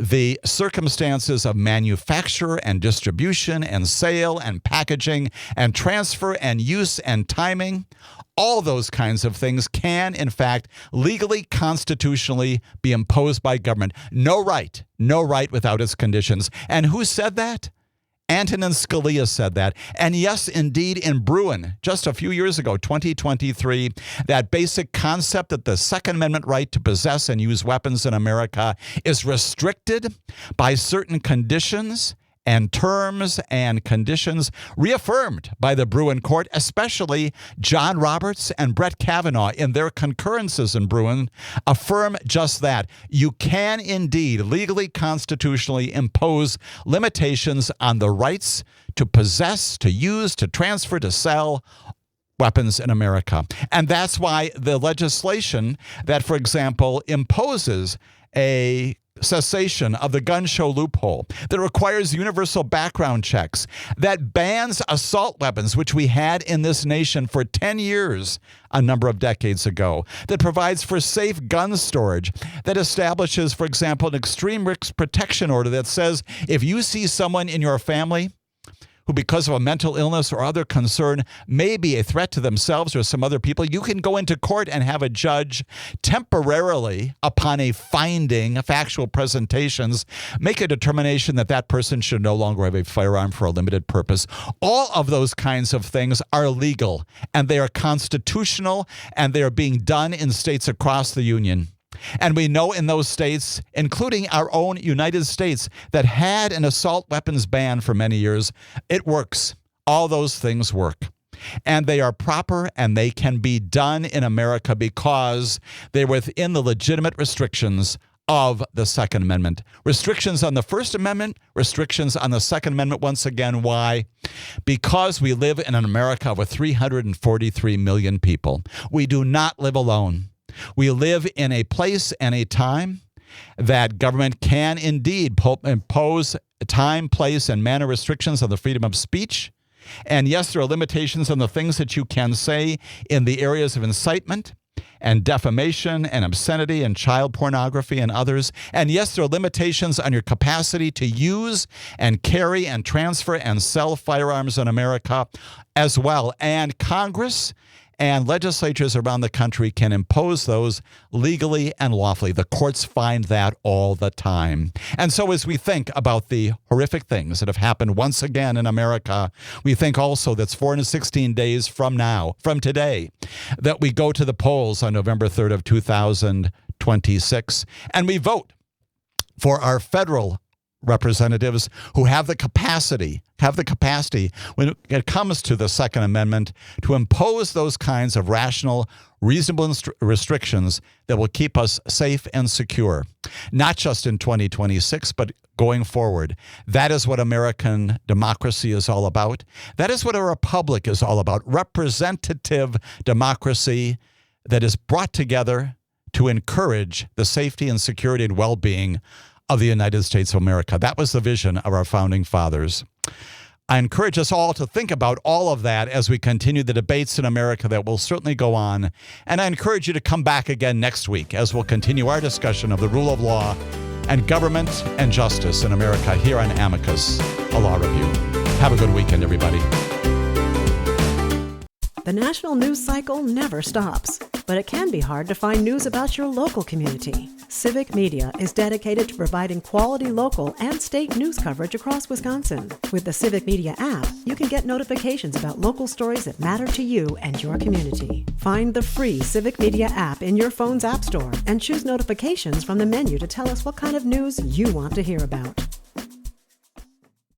The circumstances of manufacture and distribution and sale and packaging and transfer and use and timing, all those kinds of things can, in fact, legally, constitutionally be imposed by government. No right without its conditions. And who said that? Antonin Scalia said that. And yes, indeed, in Bruin, just a few years ago, 2023, that basic concept that the Second Amendment right to possess and use weapons in America is restricted by certain conditions and terms and conditions reaffirmed by the Bruin court, especially John Roberts and Brett Kavanaugh in their concurrences in Bruin, affirm just that. You can indeed legally, constitutionally impose limitations on the rights to possess, to use, to transfer, to sell weapons in America. And that's why the legislation that, for example, imposes a cessation of the gun show loophole, that requires universal background checks, that bans assault weapons, which we had in this nation for 10 years a number of decades ago, that provides for safe gun storage, that establishes, for example, an extreme risk protection order that says if you see someone in your family who, because of a mental illness or other concern, may be a threat to themselves or some other people, you can go into court and have a judge temporarily, upon a finding, factual presentations, make a determination that that person should no longer have a firearm for a limited purpose. All of those kinds of things are legal, and they are constitutional, and they are being done in states across the union. And we know in those states, including our own United States, that had an assault weapons ban for many years, it works. All those things work. And they are proper, and they can be done in America because they're within the legitimate restrictions of the Second Amendment. Restrictions on the First Amendment, restrictions on the Second Amendment. Once again, why? Because we live in an America with 343 million people. We do not live alone. We live in a place and a time that government can indeed impose time, place, and manner restrictions on the freedom of speech. And yes, there are limitations on the things that you can say in the areas of incitement and defamation and obscenity and child pornography and others. And yes, there are limitations on your capacity to use and carry and transfer and sell firearms in America as well. And Congress and legislatures around the country can impose those legally and lawfully. The courts find that all the time. And so as we think about the horrific things that have happened once again in America, we think also that's 416 days from now, from today, that we go to the polls on November 3rd of 2026, and we vote for our federal representatives who have the capacity when it comes to the Second Amendment to impose those kinds of rational, reasonable restrictions that will keep us safe and secure, not just in 2026, but going forward. That is what American democracy is all about. That is what a republic is all about. Representative democracy that is brought together to encourage the safety and security and well-being of the United States of America. That was the vision of our founding fathers. I encourage us all to think about all of that as we continue the debates in America that will certainly go on. And I encourage you to come back again next week as we'll continue our discussion of the rule of law and government and justice in America here on Amicus, a law review. Have a good weekend, everybody. The national news cycle never stops, but it can be hard to find news about your local community. Civic Media is dedicated to providing quality local and state news coverage across Wisconsin. With the Civic Media app, you can get notifications about local stories that matter to you and your community. Find the free Civic Media app in your phone's app store and choose notifications from the menu to tell us what kind of news you want to hear about.